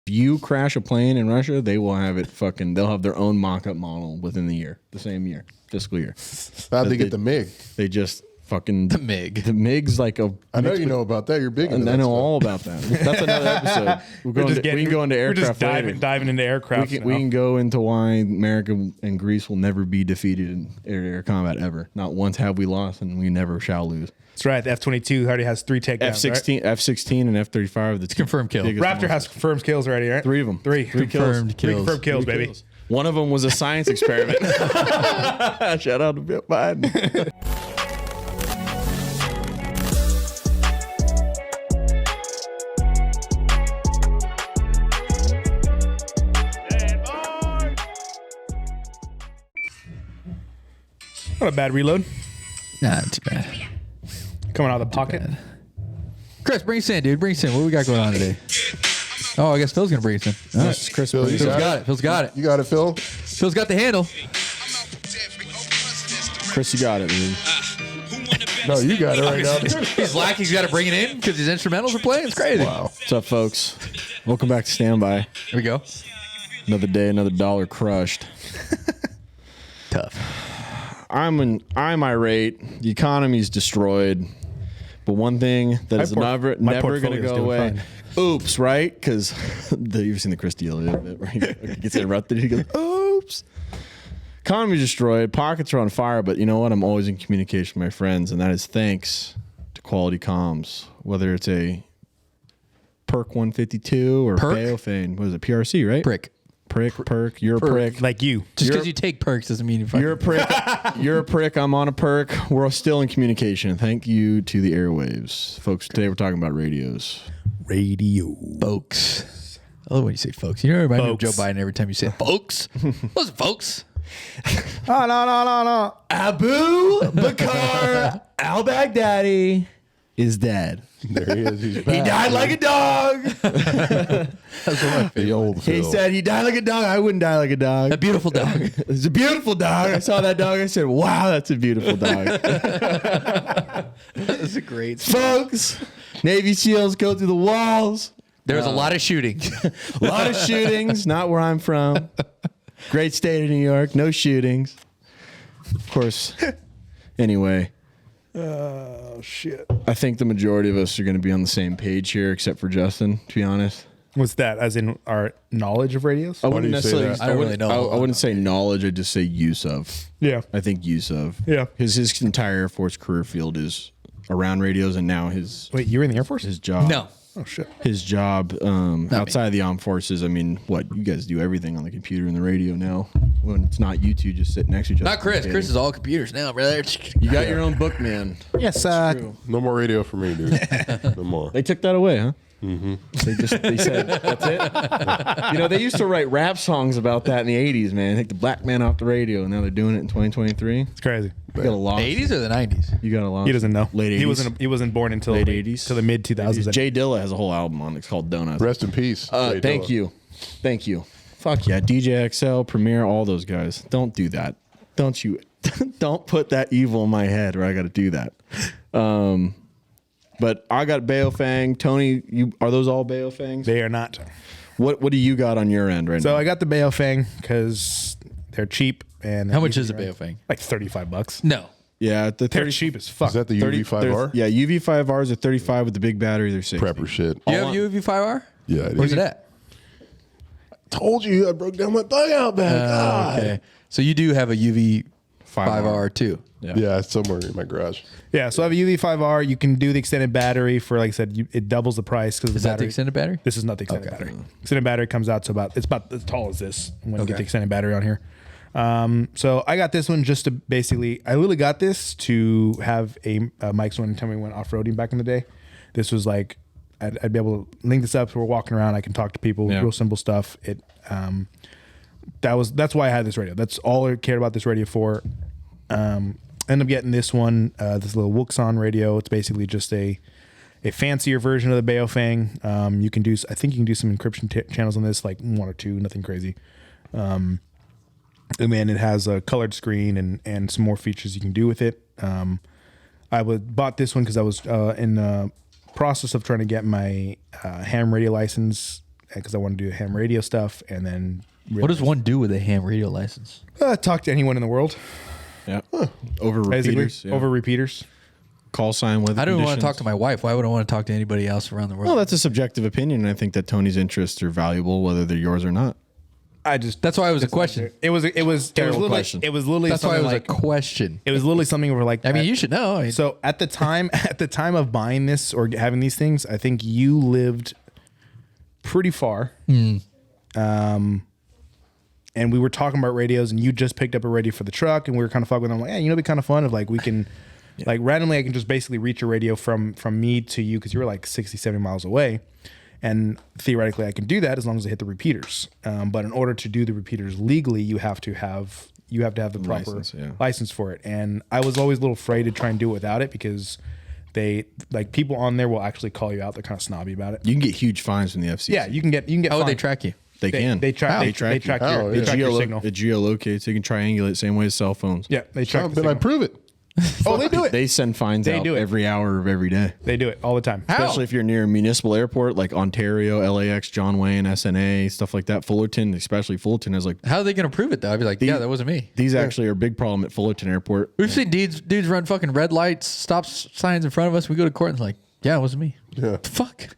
you crash a plane in Russia, they will have it fucking. They'll have their own mock-up model within the same year, fiscal year. How'd they get the MiG? They just fucking the MiG. The MiG's like a. I know you know about that. You're big. And I know all about that. That's another episode. We can go into aircraft. We're just diving into aircraft. We can go into why America and Greece will never be defeated in air-to-air combat ever. Not once have we lost, and we never shall lose. That's right. The F-22 already has 3 takedowns. F-16 and F-35. That's confirmed kills. Raptor has confirmed kills already, right? 3 of them. 3 confirmed kills. 3 confirmed kills, baby. Kills. One of them was a science experiment. Shout out to Bill Biden. Not a bad reload. Not too bad. Coming out of the pocket. Bad. Chris, bring us in, dude. Bring us in. What we got going on today? Oh, I guess Phil's going to bring us in. Yes, Chris. Phil's got it. Phil's got it. You got it, Phil? Phil's got the handle. Chris, you got it, dude. No, you got it right now. He's like he's got to bring it in because his instrumentals are playing. It's crazy. Wow. What's up, folks? Welcome back to Standby. Here we go. Another day, another dollar crushed. Tough. I'm irate. The economy's destroyed. But one thing that is never going to go away. Fine. Oops, right? Because you've seen the Chris D'Elia bit where he gets interrupted. He goes, oops. Economy's destroyed. Pockets are on fire. But you know what? I'm always in communication with my friends. And that is thanks to quality comms. Whether it's a Perk 152 or Baofane. What is it? PRC, right? Perk. You're a prick. Like you. Just because you take perks doesn't mean you're a prick. You're a prick. I'm on a perk. We're still in communication. Thank you to the airwaves. Folks, today we're talking about radios. Radio. Folks. I love when you say folks. You know, remind me of Joe Biden every time you say folks. Listen, folks. No. Abu Bakr al-Baghdadi is dead. There he is. He's back. He died like a dog. That's what the old He said he died like a dog. I wouldn't die like a dog. A beautiful dog. It's a beautiful dog. I saw that dog. I said, wow, that's a beautiful dog. That's a great song. Folks, Navy SEALs go through the walls. There's a lot of shooting. A lot of shootings. Not where I'm from. Great state of New York. No shootings. Of course. Anyway. Oh, shit. I think the majority of us are going to be on the same page here, except for Justin, to be honest. What's that? As in our knowledge of radios? I wouldn't necessarily. I don't really know. I wouldn't say knowledge. I'd just say use of. Yeah. I think use of. Yeah. His entire Air Force career field is around radios, and now Wait, you were in the Air Force? his job. No. Oh, shit. His job outside of the armed forces. I mean, what you guys do everything on the computer and the radio now. When it's not you two just sitting next to each other. Not Chris. Chris is all computers now, brother. You got your own book, man. Yes, No more radio for me, dude. No more. They took that away, huh? Mm-hmm. They said that's it. You know, they used to write rap songs about that in the '80s, man. Take the black man off the radio, and now they're doing it in 2023. It's crazy. You got a lot. 80s or the 90s? You got a lot. He doesn't know. Late 80s. He wasn't born until Late 80s to the mid 2000s. Jay Dilla has a whole album on it. It's called Donuts. Rest in peace. Thank you. Fuck yeah, DJ XL, Premier, all those guys. Don't do that. Don't you? Don't put that evil in my head where I got to do that. But I got Baofang. Tony, are those all Baofangs? They are not. What do you got on your end right now? So I got the Baofang because they're cheap. And How much is a Baofang? Like $35. No. Yeah, They're cheap as fuck. Is that the UV5R? Yeah, UV5Rs are 35 with the big battery. They're 60. Prepper shit. You have UV5R? Yeah, I do. Where's it at? Told you I broke down my bug out bag. Okay. So you do have a UV5R too. Yeah, it's somewhere in my garage. Yeah, so I have a UV5R. You can do the extended battery for, like I said, it doubles the price because Is that the extended battery? This is not the extended battery. Extended battery comes out to about as tall as this when you get the extended battery on here. So I got this one just to basically, I literally got this to have a mic so anytime we went off-roading back in the day. This was like, I'd be able to link this up so we're walking around. I can talk to people, real simple stuff. That's why I had this radio. That's all I cared about this radio for. End up getting this one, this little Wuxon radio. It's basically just a fancier version of the Baofang. I think you can do some encryption channels on this, like 1 or 2, nothing crazy. And then it has a colored screen and some more features you can do with it. I bought this one because I was in the process of trying to get my ham radio license because I want to do ham radio stuff, and then What does one do with a ham radio license? talk to anyone in the world. Yeah. Over Basically, repeaters. Yeah. over repeaters. Call sign weather I don't want to talk conditions. to my wife. Why would I want to talk to anybody else around the world? Well, that's a subjective opinion, and I think that Tony's interests are valuable, whether they're yours or not. That's why it was a question. It was Terrible literally question. it was literally That's why it something was like a question. it was literally something where like I mean, you should know. I mean, So at the time of buying this or having these things, I think you lived pretty far. And we were talking about radios, and you just picked up a radio for the truck, and we were kind of fucking with them. Like, hey, it'd be kind of fun if like we can, like randomly, I can just basically reach a radio from me to you because you were like 60, 70 miles away. And theoretically, I can do that as long as I hit the repeaters. But in order to do the repeaters legally, you have to have the proper license for it. And I was always a little afraid to try and do it without it because they like people on there will actually call you out. They're kind of snobby about it. You can get huge fines from the FCC. Yeah, you can get. how would they fined. track you? They can. They track. They track your signal. It geolocates. They can triangulate same way as cell phones. Yeah, they track. How the can I signal. prove it? Oh, they do it. They send fines They out do it. every hour of every day. They do it all the time. Especially if you're near a municipal airport like Ontario, LAX, John Wayne, SNA, stuff like that. Fullerton, especially Fullerton, has like How are they going to prove it though? I'd be like, yeah, that wasn't me. these actually are a big problem at Fullerton Airport. We've seen dudes run fucking red lights, stop signs in front of us. We go to court and it's like, yeah, it wasn't me. Yeah. What the fuck?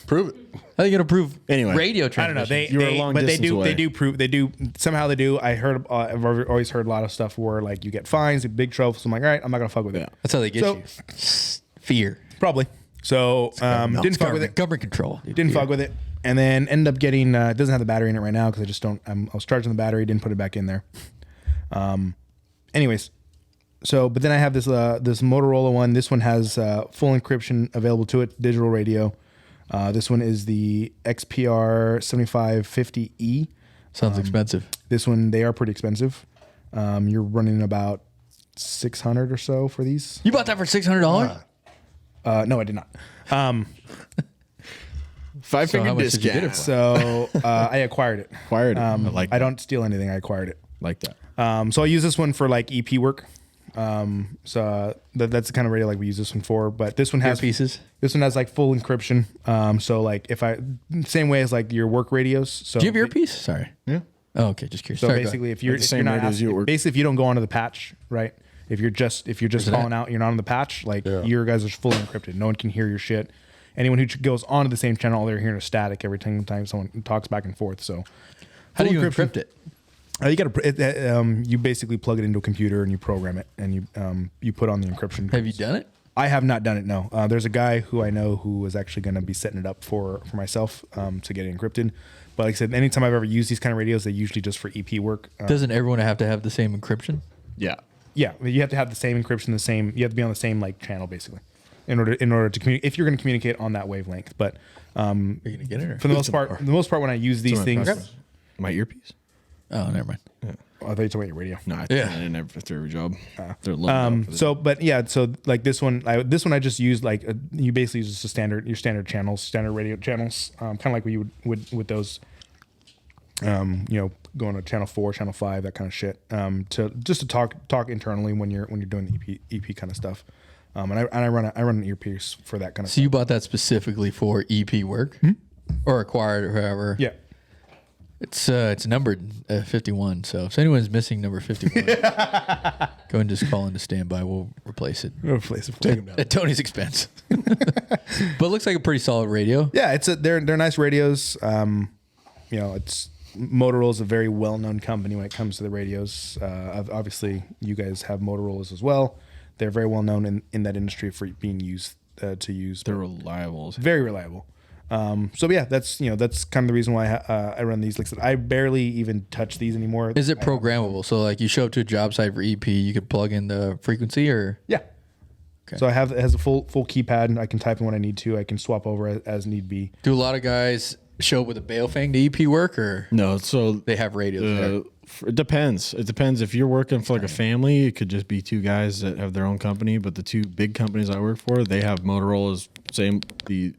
Prove it. How are they going to prove Anyway, radio I don't know. transmission? You were a long but they distance do. away. They do prove. They do somehow. They do. I heard. I've always heard a lot of stuff where like you get fines, big trouble. So I'm like, all right, I'm not gonna fuck with it. That's how they get So- you. Fear. Probably. So didn't fuck with it. Government control. dude. Didn't Fear. fuck with it, and then ended up getting. It doesn't have the battery in it right now because I just don't. I was charging the battery, didn't put it back in there. Anyways, so but then I have this this Motorola one. This one has full encryption available to it, digital radio. This one is the XPR 7550E. Sounds expensive. This one they are pretty expensive. You're running about 600 or so for these. You bought that for $600? No, I did not. Five So how finger much did you get it discount. for? So I acquired it. Acquired it. I don't steal anything. I acquired it. like that. So I use this one for like EP work. So that's the kind of radio like we use this one for. But this one has Earpieces? This one has like full encryption. So like if I same way as like your work radios. So Do you have earpiece? Sorry. Yeah. Oh, okay. Just curious. So Sorry, go basically, ahead. if you're Like the if same you're not rate as you asking- at work. basically if you don't go onto the patch, right? If you're just calling out, you're not on the patch. Like your guys are fully encrypted. No one can hear your shit. Anyone who goes onto the same channel, they're hearing a static every time someone talks back and forth. So How do full you encrypt it? You got to you basically plug it into a computer and you program it and you put on the encryption. Have you done it? I have not done it. No, there's a guy who I know who is actually going to be setting it up for myself to get it encrypted. But like I said, anytime I've ever used these kind of radios, they're usually just for EP work. Doesn't everyone have to have the same encryption? Yeah. Yeah, you have to have the same encryption, you have to be on the same like channel basically, in order to communicate. If you're going to communicate on that wavelength, but Are you gonna get it? Or? for the most part, when I use these things, My earpiece? Oh, never mind. I thought you were talking about your radio. No, I didn't never through a job. They're So, but yeah, so like this one I just used like you basically use just your standard channels, standard radio channels, kind of like what you would with those, going to channel 4, channel 5, that kind of shit, to talk internally when you're doing the EP kind of stuff, and I run an earpiece for that kind of So stuff. you bought that specifically for EP work, or acquired, or however? Yeah. It's numbered 51. So if anyone's missing number 51, go and just call into standby. We'll replace it Replace it for Take you. them down. at Tony's expense. But it looks like a pretty solid radio. Yeah, they're nice radios. It's Motorola's a very well-known company when it comes to the radios. Obviously, you guys have Motorola's as well. They're very well-known in that industry for being used to use. They're reliable. Very reliable. So yeah, that's kind of the reason why I run these. Like I said, I barely even touch these anymore. Is it programmable? So like you show up to a job site for EP, you could plug in the frequency, or Yeah. Okay. So it has a full keypad, and I can type in what I need to. I can swap over as need be. do a lot of guys show up with a Baofeng to EP work, or No, so they have radios there? it depends. It depends. If you're working for like a family, it could just be two guys that have their own company. But the two big companies I work for, they have Motorola's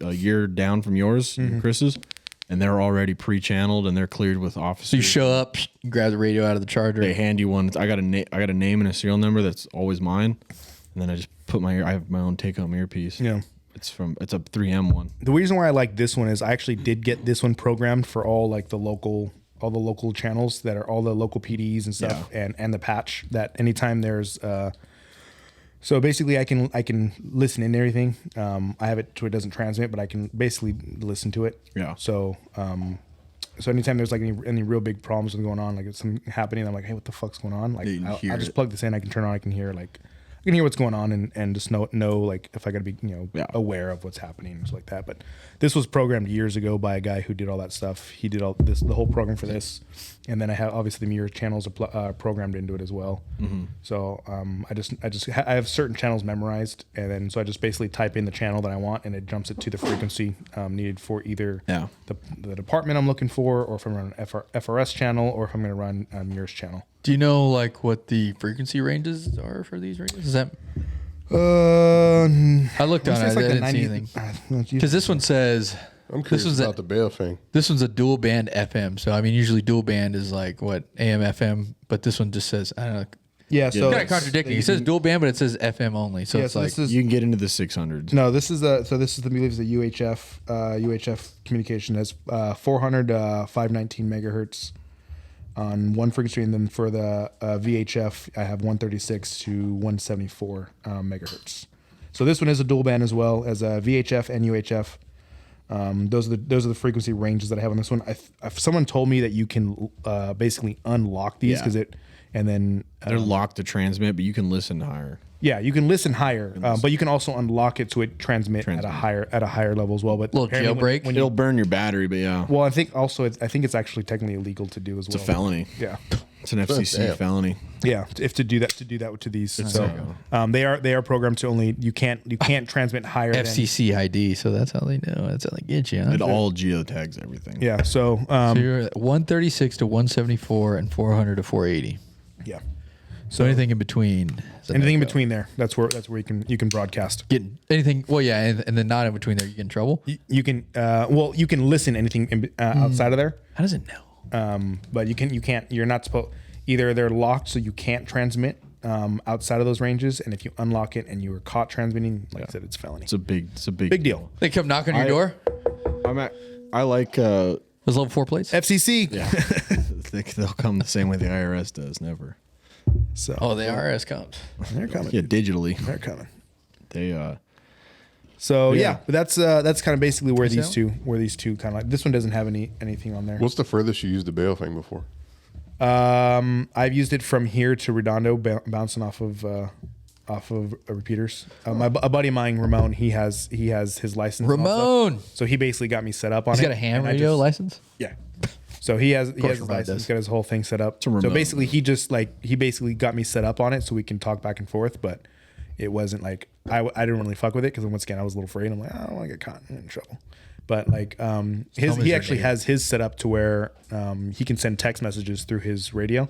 a year down from yours, and Chris's, and they're already pre-channeled and they're cleared with officers. So you show up, you grab the radio out of the charger. They hand you one. I got a name and a serial number that's always mine, and then I just put I have my own take-home earpiece. Yeah. It's a 3M one. The reason why I like this one is I actually did get this one programmed for all the local channels that are all the local PDs and stuff, and the patch that anytime there's so basically I can listen in everything. I have it to it doesn't transmit, but I can basically listen to it. Yeah. So so anytime there's like any real big problems going on, like it's something happening, I'm like, hey, what the fuck's going on? Like I just plug this in, I can turn on, I can hear what's going on and just know like if I got to be aware of what's happening and stuff like that. But this was programmed years ago by a guy who did all that stuff. He did the whole program for this, and then I have obviously the mirror channels are programmed into it as well. Mm-hmm. So I have certain channels memorized, and then so I just basically type in the channel that I want, and it jumps it to the frequency needed for either the department I'm looking for, or if I'm running an FRS channel, or if I'm going to run a mirrors channel. Do you know like what the frequency ranges are for these radios? Is that? I looked on it. I didn't see anything. Because this one says. I'm curious about the Bayo thing. This one's a dual band FM. So I mean, usually dual band is like what AM FM, but this one just says I don't know. Yeah, so kind of contradicting. It says dual band, but it says FM only. So it's like you can get into the 600s. No, this is the UHF communication has 400 519 megahertz on one frequency, and then for the VHF, I have 136 to 174 megahertz. So this one is a dual band as well as a VHF and UHF. Those are the frequency ranges that I have on this one. If someone told me that you can basically unlock these because they're locked to transmit, but you can listen higher. Yeah, you can listen higher, but you can also unlock it so it transmit at a higher level as well. But little jailbreak, it'll burn your battery, but yeah. Well, I think it's actually technically illegal to do as well. It's a felony. Yeah, it's an FCC felony. Yeah, if to do that to these. So they are programmed to only you can't transmit higher. FCC ID, so that's how they know. That's how they get you. Huh? It all geotags everything. Yeah, so you're at 136 to 174 and 400 to 480. Yeah. So anything in between. Anything in between there. That's where you can broadcast. Get anything. Well, yeah, and then not in between there. You get in trouble. You can you can listen anything outside of there. How does it know? But you can't. You're not supposed. Either they're locked so you can't transmit outside of those ranges, and if you unlock it and you were caught transmitting, like I said, it's a felony. It's a big deal. They come knock on your door. I like those level 4 plates. FCC. Yeah. They'll come the same way the IRS does. Never. So the IRS comes. They're coming. Yeah, digitally. They're coming. They So but that's kind of basically where these two kind of like this one doesn't have anything on there. What's the furthest you used the Bayo thing before? I've used it from here to Redondo, bouncing off of repeaters. A buddy of mine, Ramon, he has his license. Ramon. So he basically got me set up on it. He's got a ham radio license. Yeah. So he has his license. He's got his whole thing set up. So basically, he basically got me set up on it so we can talk back and forth. But it wasn't like I didn't really fuck with it because once again I was a little afraid. I'm like, I don't want to get caught in trouble. But like he actually has his set up to where he can send text messages through his radio.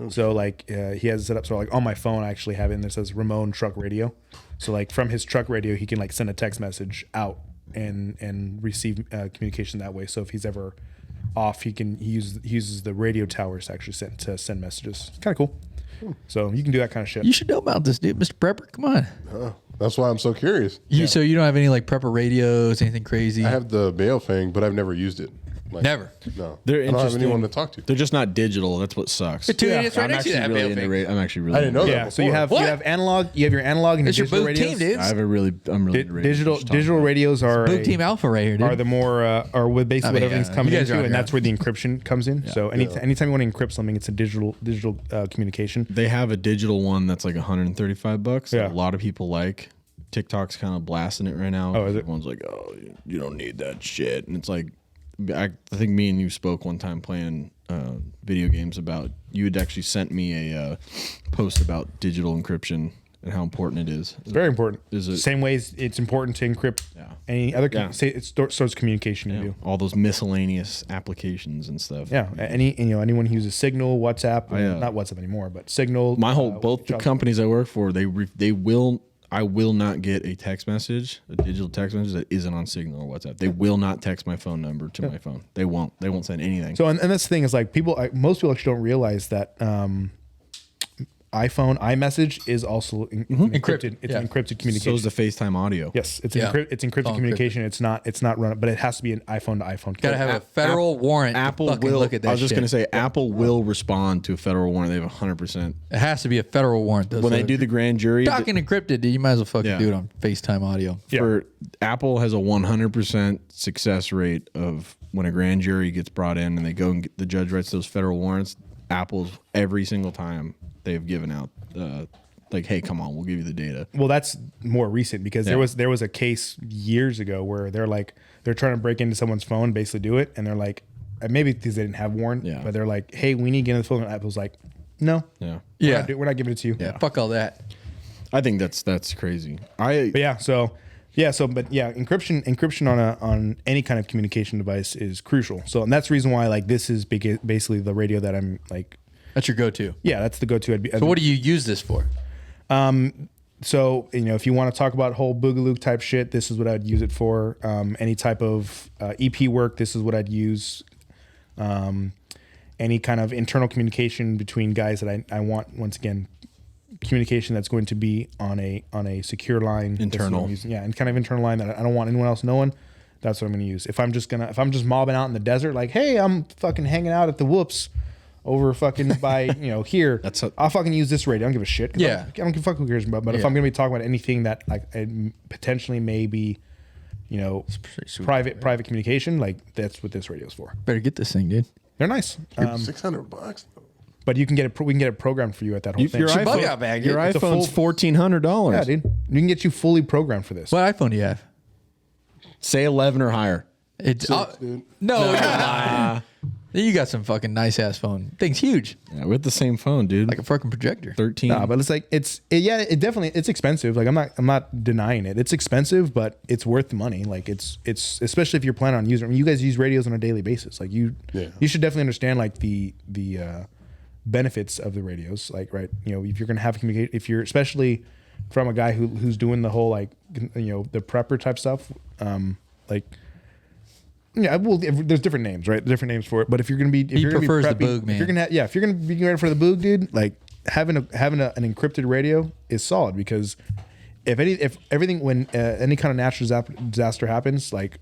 So like he has it set up so like on my phone I actually have it and it says Ramon Truck Radio. So like from his truck radio he can like send a text message out and receive communication that way. So if he's ever off, he uses the radio towers to actually send messages. It's kind of cool. So you can do that kind of shit. You should know about this, dude, Mr. Prepper. Come on. That's why I'm so curious. So you don't have any like Prepper radios, anything crazy? I have the Bayo thing, but I've never used it. Like, Never. No. They're I don't have interesting. anyone to talk to. They're just not digital. That's what sucks. The 2 idiots right I'm next to actually that really Bayo into thing. I'm actually really I didn't know into that. Yeah, before. so you have analog. You have your analog and It's your digital boot radios. team, dude. I'm really into radio. Digital radios Boot team alpha right here, dude. are the more are with basically what everything's coming you guys are into, on and your that's where the encryption comes in. So anytime you want to encrypt something, it's a digital communication. They have a digital one that's like $135. Yeah. That a lot of people like. TikTok's kind of blasting it right now. Oh, is it? Everyone's like, "Oh, you don't need that shit," and it's like, I think me and you spoke one time playing video games about. You had actually sent me a post about digital encryption and how important it is. It's very important. Is it same ways it's important to encrypt any other say it stores communication you do. all those miscellaneous applications and stuff? Yeah, anyone who uses Signal, WhatsApp, not WhatsApp anymore, but Signal. My whole both the companies I work for, I will not get a text message, a digital text message that isn't on Signal or WhatsApp. They will not text my phone number to my phone. They won't send anything. So and that's the thing is like most people actually don't realize that iPhone iMessage is also encrypted. It's an encrypted communication. So is the FaceTime audio. Yes, it's Yeah. it's encrypted communication. It's not run, but it has to be an iPhone to iPhone. Gotta have a federal warrant. Apple to fucking will. look at that. I was just shit. going to say, Apple will respond to a federal warrant. They have 100%. It has to be a federal warrant. Though, When so they do the grand jury, talking encrypted, dude, you might as well fucking Yeah. do it on FaceTime audio. for Apple has a 100% success rate of when a grand jury gets brought in and they go and the judge writes those federal warrants. Apple's every single time they've given out like, hey, come on, we'll give you the data. Well, that's more recent because there was a case years ago where they're trying to break into someone's phone, basically do it, and they're like, maybe because they didn't have warrant, but they're like, hey, we need to get into the phone. And Apple's like, no, we're not giving it to you. Yeah, fuck all that. I think that's crazy. Encryption on any kind of communication device is crucial. So, and that's the reason why like this is basically the radio that I'm like. That's your go-to. Yeah, that's the go-to. So what do you use this for? So, if you want to talk about whole boogaloo type shit, this is what I'd use it for. Any type of EP work, this is what I'd use. Any kind of internal communication between guys that I want, once again, communication that's going to be on a secure line. Internal. And kind of internal line that I don't want anyone else knowing. That's what I'm going to use. If I'm just mobbing out in the desert, like, hey, I'm fucking hanging out at the Whoops over fucking by, here. I'll fucking use this radio. I don't give a shit. Yeah. I don't give a fuck who cares about. But if I'm going to be talking about anything that like potentially may be, private communication, like that's what this radio is for. Better get this thing, dude. They're nice. $600. But we can get it programmed for you at that whole thing. Your bug out bag, dude. iPhone's It's a $1,400. Yeah, dude. We can get you fully programmed for this. What iPhone do you have? Say 11 or higher. It's dude. no, you're lying. You got some fucking nice ass phone. Thing's huge, Yeah, with the same phone, dude. like a fucking projector. 13. Nah, but it's like it definitely it's expensive. Like I'm not denying it. It's expensive, but it's worth the money. Like it's especially if you're planning on using. I mean, you guys use radios on a daily basis. Like you should definitely understand like the benefits of the radios. Like if you're gonna have communicate, if you're especially from a guy who's doing the whole like the prepper type stuff, Yeah, well, there's different names, right? Different names for it. But if you're gonna be, He prefers the boog, man. if you're gonna be ready for the boog, dude, like having an encrypted radio is solid because if everything when any kind of natural disaster happens, like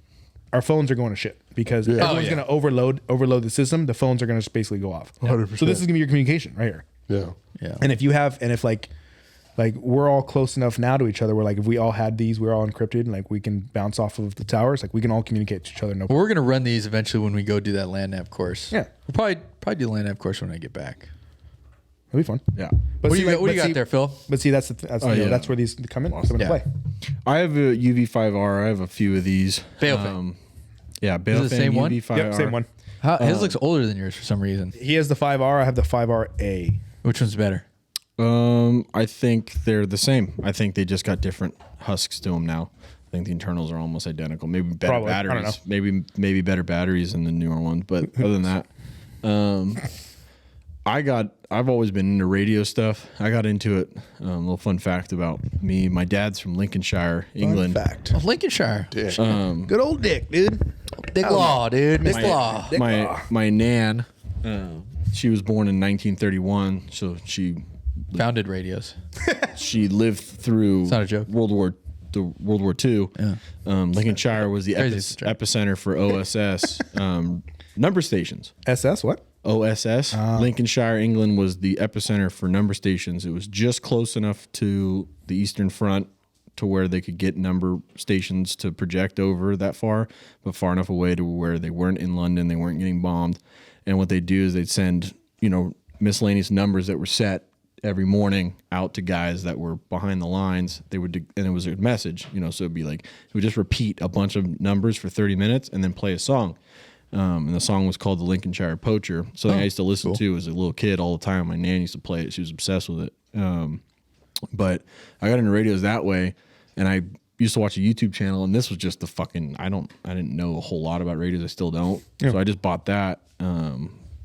our phones are going to shit because everyone's gonna overload the system. The phones are gonna just basically go off. 100%. So this is gonna be your communication right here. Yeah. And if like we're all close enough now to each other where like if we all had these, we're all encrypted and like we can bounce off of the towers, like we can all communicate to each other. Well, we're gonna run these eventually when we go do that land nav course. Yeah. We'll probably do the land nav course when I get back. It'll be fun. Yeah. But What do see, you got there, Phil? But see, that's where these come into play. I have a UV5R. I have a few of these. Baofeng. Yeah, Baofeng Is it the same one? UV5R. Yep, same one. His looks older than yours for some reason. He has the 5R. I have the 5RA. Which one's better? I think they're the same. I think they just got different husks to them now. I think the internals are almost identical. Maybe better Probably. I don't batteries. Maybe better batteries than the newer one. But other than that, I've always been into radio stuff. I got into it. A little fun fact about me: my dad's from Lincolnshire, England. Fact. Oh, Lincolnshire. Dick. Good old Dick, dude. Dick Law, dude. Dick Law. My nan, she was born in 1931, so she Founded radios. lived through It's not a joke. World War II. Yeah. Lincolnshire was the Crazy. epicenter for OSS number stations. SS, what? OSS. Lincolnshire, England was the epicenter for number stations. It was just close enough to the Eastern Front to where they could get number stations to project over that far, but far enough away to where they weren't in London, they weren't getting bombed. And what they'd do is they'd send, miscellaneous numbers that were set every morning out to guys that were behind the lines. They would, and it was a message, so it'd be like, it would just repeat a bunch of numbers for 30 minutes and then play a song. And the song was called the Lincolnshire Poacher. Something I used to listen to as a little kid all the time. My nan used to play it. She was obsessed with it. But I got into radios that way, and I used to watch a YouTube channel, and this was just the fucking, I didn't know a whole lot about radios. I still don't. Yeah. So I just bought that.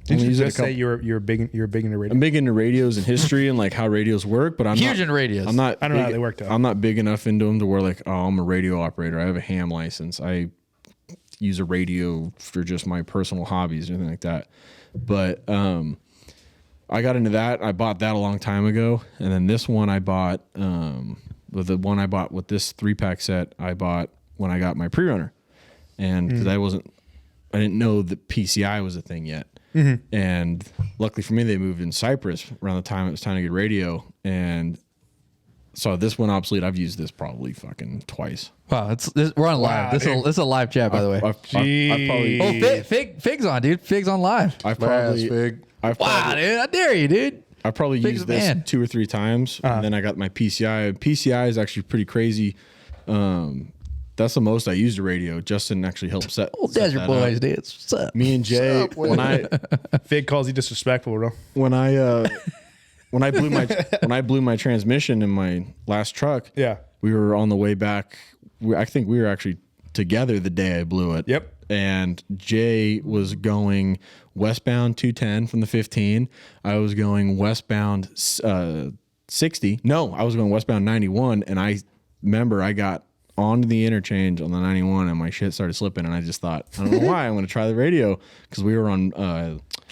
Did you just say you're big into radio? I'm big into radios and history and like how radios work, but I'm Huge into radios. I'm not. I don't know how they work though. I'm not big enough into them to where like, oh, I'm a radio operator. I have a ham license. I use a radio for just my personal hobbies or anything like that. But I got into that. I bought that a long time ago, and then this one I bought. With the one I bought with this 3-pack set, I bought when I got my pre-runner, and because I didn't know that PCI was a thing yet. And luckily for me, they moved in Cyprus around the time it was time to get radio, and so this went obsolete. I've used this probably fucking twice. Wow, we're on live. This is a live chat, by the way. I've probably, Fig's on, dude. Fig's on live. I've probably, Fig. Wow, dude. I dare you, dude. I probably Fig's used the this man. 2 or 3 times, and then I got my PCI. PCI is actually pretty crazy. That's the most I used a radio. Justin actually helped set. Old set Desert that Boys, up. dude. What's up? Me and Jay, What's up, when I Fig calls you disrespectful, bro. when I blew my transmission in my last truck. Yeah. We were on the way back. I think we were actually together the day I blew it. Yep. And Jay was going westbound 210 from the 15. I was going westbound 60. No, I was going westbound 91. And I remember I got onto the interchange on the 91 and my shit started slipping. And I just thought, I don't know why, I'm going to try the radio because we were on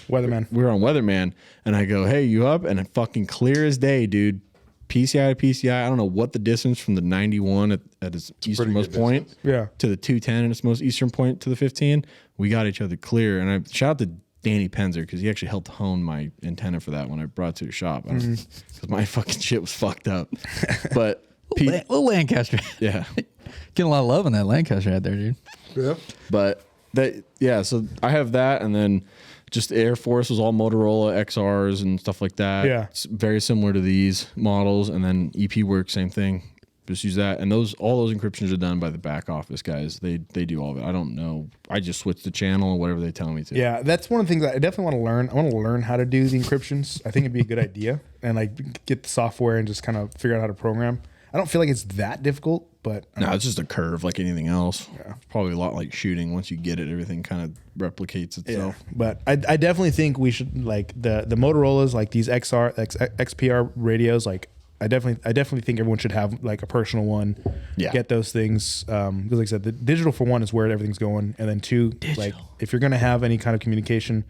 Weatherman. Weatherman, and I go, hey, you up? And it fucking clear as day, dude. PCI to PCI. I don't know what the distance from the 91 at its easternmost good point distance. to the 210 at its most eastern point to the 15. We got each other clear. And I shout out to Danny Penzer because he actually helped hone my antenna for that when I brought it to the shop because my fucking shit was fucked up. But Little Lancaster. yeah. Getting a lot of love on that Lancaster out there, dude. Yeah. But so I have that, and then just Air Force was all Motorola XRs and stuff like that. Yeah. It's very similar to these models, and then EP Works, same thing. Just use that, and all those encryptions are done by the back office guys. They do all of it. I don't know. I just switch the channel or whatever they tell me to. Yeah, that's one of the things that I definitely want to learn. I want to learn how to do the encryptions. I think it'd be a good idea, and like get the software and just kind of figure out how to program. I don't feel like it's that difficult, but No, it's just a curve like anything else. Yeah. It's probably a lot like shooting. Once you get it, everything kind of replicates itself. yeah. But I definitely think we should like the Motorola's, like these XPR radios. Like I definitely think everyone should have like a personal one. Yeah. Get those things because like I said, the digital for one is where everything's going, and then 2, like if you're gonna have any kind of communication,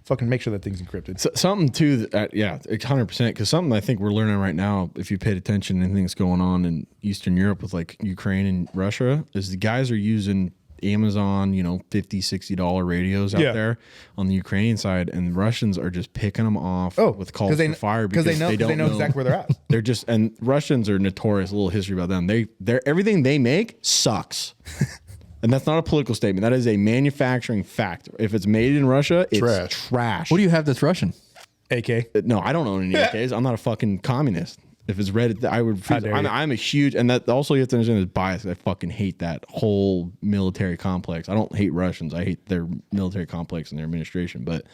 fucking make sure that thing's encrypted. So, something too, 100%. Because something I think we're learning right now, if you paid attention to anything that's going on in Eastern Europe with like Ukraine and Russia, is the guys are using Amazon, $50, $60 radios out there on the Ukrainian side, and the Russians are just picking them off with calls for fire because they know exactly where they're at. They're just, and Russians are notorious. A little history about them. They're everything they make sucks. And that's not a political statement. That is a manufacturing fact. If it's made in Russia, it's trash. What do you have that's Russian? AK. No, I don't own any AKs. I'm not a fucking communist. If it's red, I would. I'm a huge, and that also you have to understand is bias. I fucking hate that whole military complex. I don't hate Russians. I hate their military complex and their administration. But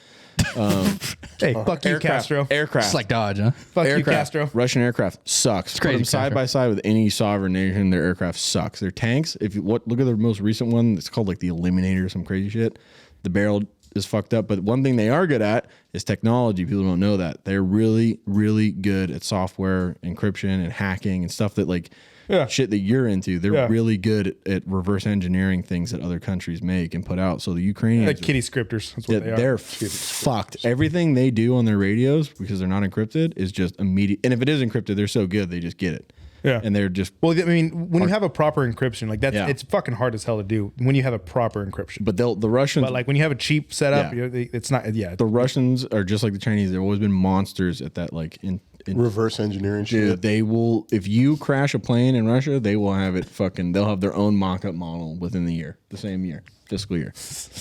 Hey, fuck you, Castro. Aircraft. It's like Dodge, huh? Fuck you, Castro. Russian aircraft sucks. crazy, Put them side Castro. by side with any sovereign nation. Their aircraft sucks. Their tanks. Look at the most recent one. It's called like the Eliminator or some crazy shit. The barrel is fucked up. But one thing they are good at is technology. People don't know that. They're really, really good at software encryption and hacking and stuff that like shit that you're into. They're really good at reverse engineering things that other countries make and put out. So the Ukrainians, Like kitty scripters. That's what they are. they're fucked. Everything they do on their radios, because they're not encrypted, is just immediate. And if it is encrypted, they're so good they just get it. Yeah. And they're just. Well, I mean, when you have a proper encryption, like that's, Yeah. it's fucking hard as hell to do when you have a proper encryption. But the Russians. But like when you have a cheap setup, Yeah. it's not. Yeah. The Russians are just like the Chinese. They've always been monsters at that. Like in Reverse engineering dude, shit. they will. If you crash a plane in Russia, they will have it fucking. They'll have their own mock-up model within the same year, fiscal year.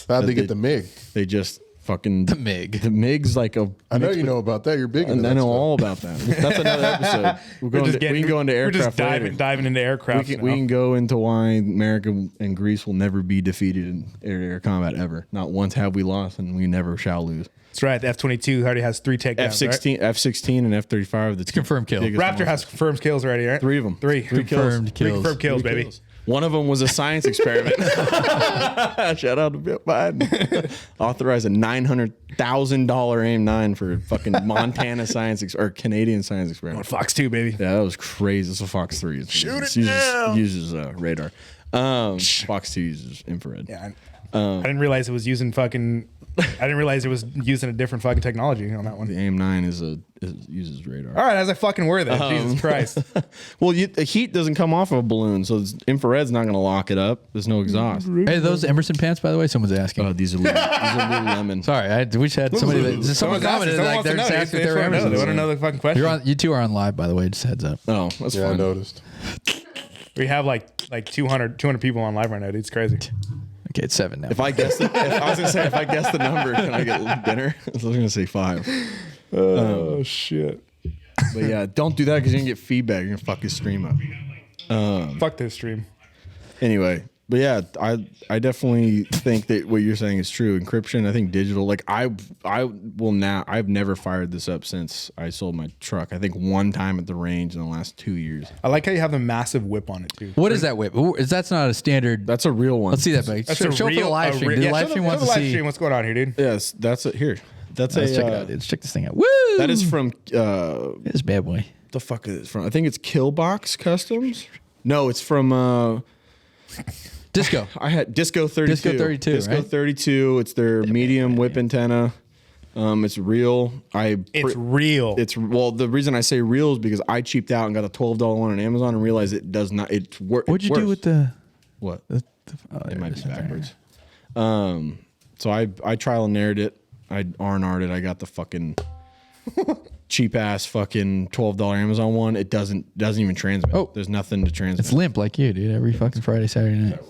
How'd they get the MiG? They just fucking The MiG. The MiG's like a. I know you know about that. You're big into And that I know stuff. all about that. That's another episode. We can go into We're just aircraft later. diving into aircraft. We can go into why America and Greece will never be defeated in air combat ever. Not once have we lost, and we never shall lose. That's right. The F-22 already has 3 takedowns. F-16, F-16, and F-35. The confirmed kill. biggest Right? Raptor has monsters. confirmed kills already, right? 3 of them. 3 Confirmed Three kills. confirmed kills, baby. One of them was a science experiment. Shout out to Bill Biden. Authorized a $900,000 AIM-9 for fucking Montana or Canadian science experiment. Fox 2, baby. Yeah, that was crazy. It's a Fox 3. Uses radar. Fox 2 uses infrared. Yeah. I didn't realize it was using fucking I didn't realize it was using a different fucking technology on that one. The AIM-9 uses radar. All right, as I fucking were then. Jesus Christ. Well, the heat doesn't come off of a balloon, so infrared's not going to lock it up. There's no exhaust. Hey, those Emerson pants, by the way, someone's asking. Oh, these are Lululemon. Sorry, we just had somebody that someone commented like they're just asking if they're Emerson. They want to know the fucking question. You two are on live, by the way. Just heads up. Oh, that's Yeah, I fine. noticed. We have like 200 people on live right now, dude. It's crazy. Okay, it's 7 now. If I guess the number, can I get dinner? I was going to say 5. Oh, shit. But yeah, don't do that because you're going to get feedback. You're going to fuck his stream up. Fuck this stream. Anyway, but yeah, I definitely think that what you're saying is true. Encryption, I think digital. Like I've never fired this up since I sold my truck. I think one time at the range in the last 2 years. I like how you have the massive whip on it, too. What is that whip? That's not a standard. That's a real one. Let's see that, buddy. That's Show a for the real, live stream. The live stream wants to live see. stream. What's going on here, dude? Yes, that's it. Here, that's Let's a. check it out, dude. Let's check this thing out. Woo! That is from This bad boy. the fuck is it from? I think it's Killbox Customs. No, it's from. Disco. I had Disco 32. Disco 32, Disco right? 32. It's their medium whip antenna. It's real. It's real. Well, the reason I say real is because I cheaped out and got a $12 one on Amazon and realized it does not. What'd you do with the? what? Oh, It might be backwards. So I trial and errored it. I R&R'd it. I got the fucking cheap ass fucking $12 Amazon one. It doesn't even transmit. Oh. There's nothing to transmit. It's limp like you, dude. Every fucking Friday, Saturday night.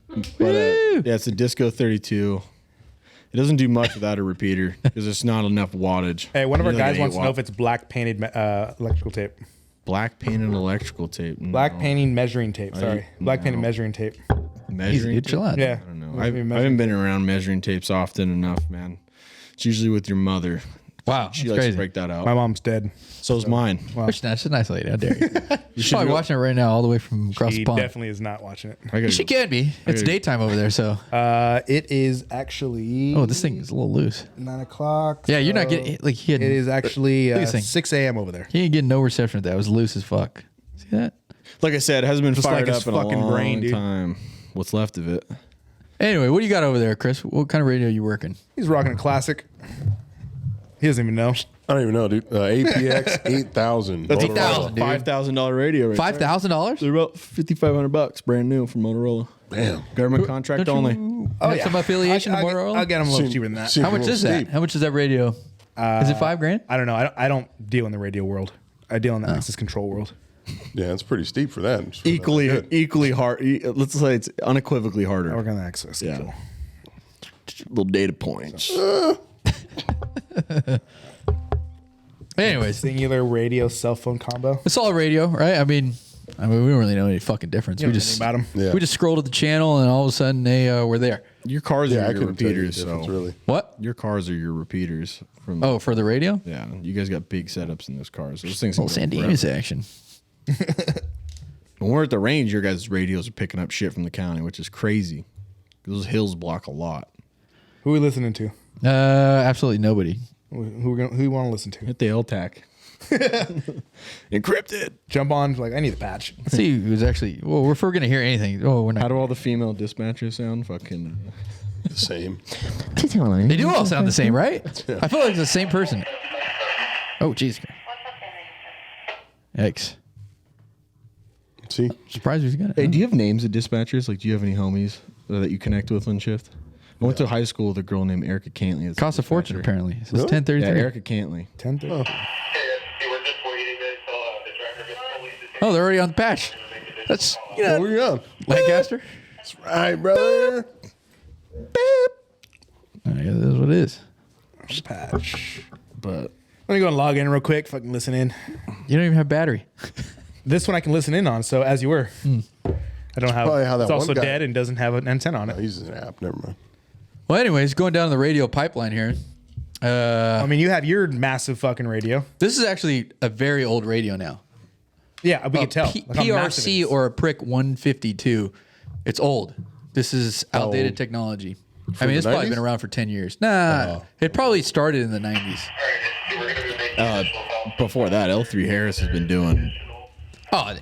But yeah, it's a Disco 32. It doesn't do much without a repeater because it's not enough wattage. Hey, one of our You need like guys an wants to 8 know if it's black painted electrical tape. black painted electrical tape. Black painting measuring tape. Sorry. Black painted measuring tape. measuring. Easy, chill out. Yeah. I don't know. I haven't been around measuring tapes often enough, man. It's usually with your mother. Wow, She that's likes crazy. to break that out. My mom's dead. So's mine. She's a nice lady. How dare you? She's should probably go- watching it right now, all the way from across She the pond. definitely is not watching it. I gotta She go. can be. It's daytime over there, so. It is actually Oh, this thing is a little loose. 9 o'clock. Yeah, you're not so getting like he had. It is actually Look at this thing. 6 a.m. over there. He ain't getting no reception with that. It was loose as fuck. See that? Like I said, it hasn't been Just fired like up his in a fucking long brain, dude. time. What's left of it? Anyway, what do you got over there, Chris? What kind of radio are you working? He's rocking a classic. He doesn't even know. I don't even know, dude. APX 8000. That's Motorola. $8,000, dude. $5,000 radio right there. $5,000? They're about $5,500 brand new from Motorola. Damn. Government contract only. Oh, yeah. Some affiliation to I'll Motorola? I'll get him a little Seem- cheaper than that. seem- How much Real is that? steep. How much is that radio? Is it $5,000? I don't know. I don't deal in the radio world. I deal in the access control world. Yeah, it's pretty steep for that. Equally hard. Let's say it's unequivocally I harder. work on the access Yeah. control. Little data points. Anyways, Singular radio cell phone combo. it's all radio, right? I mean, we don't really know any fucking difference. You We don't know just anything about 'em. Yeah. we just scrolled to the channel and all of a sudden they were there. Your cars Yeah, I are your couldn't tell you the repeaters. difference, So really. What? your cars are your repeaters. From Oh, for the radio? yeah, you guys got big setups in those cars. Those things. Well, can go San forever. Diego's action. When we're at the range, your guys' radios are picking up shit from the county, which is crazy. Those hills block a lot. Who are we listening to? Absolutely nobody. Who you want to listen to? Hit the LTAC. Encrypted. Jump on. Like, I need the patch. Let's see who's actually. Well, if we're gonna hear anything, we're How not. do all the female dispatchers sound? Fucking. The same. They do all sound the same, right? I feel like it's the same person. Oh, jeez. Yikes. See? Surprised who's got it. Hey, do you have names of dispatchers? Like, do you have any homies that you connect with on shift? I went to high school with a girl named Erica Cantley. that's Costs a fortune, dispatcher. apparently. It says Really? 1033. Yeah, Erica Cantley. 10:30. Oh, they're already on the patch. That's, you know, What were you on? Lancaster. That's right, brother. I guess that's what it is. Patch. But Let me go and log in real quick. Fucking listen in. You don't even have battery. This one I can listen in on. So as you were. I don't have. Probably how that it's one also guy- dead and doesn't have an antenna on Oh, it. he's an app. Never mind. Well, anyways, going down the radio pipeline here. I mean, you have your massive fucking radio. This is actually a very old radio now. Yeah, we can tell. Like how massive it PRC is. or a Prick 152. It's old. This is outdated technology. I mean, the it's probably 90s? been around for 10 years. Nah, it probably started in the 90s. before that, L3 Harris has been doing. Oh,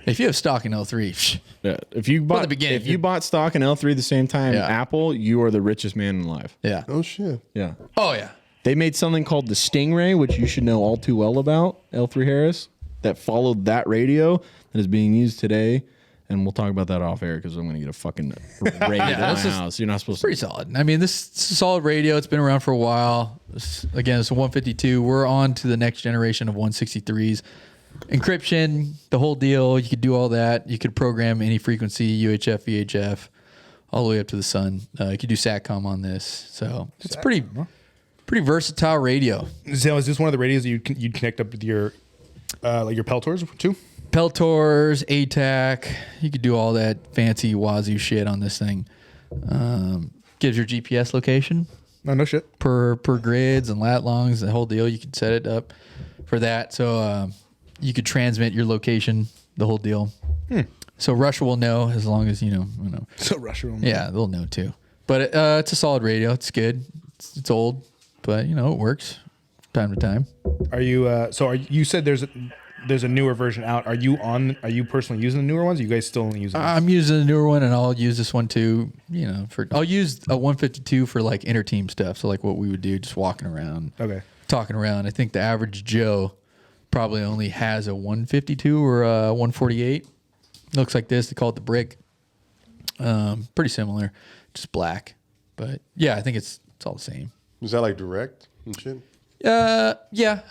If you have stock in L3, Yeah. If you bought the beginning, if you bought stock in L3 the same time Yeah. Apple, you are the richest man alive. yeah. Oh shit. Yeah. Oh yeah. They made something called the Stingray, which you should know all too well about, L3 Harris, that followed that radio that is being used today. And we'll talk about that off air because I'm going to get a fucking raid at my house. You're not supposed Pretty to. solid. I mean, this is a solid radio. It's been around for a while. Again, it's a 152. We're on to the next generation of 163s. Encryption, the whole deal. You could do all that. You could program any frequency, UHF, VHF, all the way up to the sun. You could do SATCOM on this. So it's pretty versatile radio. So is this one of the radios that you'd connect up with your like your Peltors too? Peltors, ATAC, you could do all that fancy wazoo shit on this thing. Gives your GPS location No shit. per grids and lat longs, the whole deal. You could set it up for that. So you could transmit your location, the whole deal. So Russia will know as long as you know. So Russia. Yeah, they'll know too. But it's a solid radio. It's good. It's old, but it works time to time. Are you? You said there's a newer version out. Are you personally using the newer ones? Or you guys still only using? I'm using the newer one, and I'll use this one too. I'll use a 152 for like inter-team stuff. So like what we would do, just walking around, talking around. I think the average Joe probably only has a 152 or a 148. Looks like this. They call it the brick. Pretty similar, just black. But yeah, I think it's all the same. Is that like direct and shit? Yeah.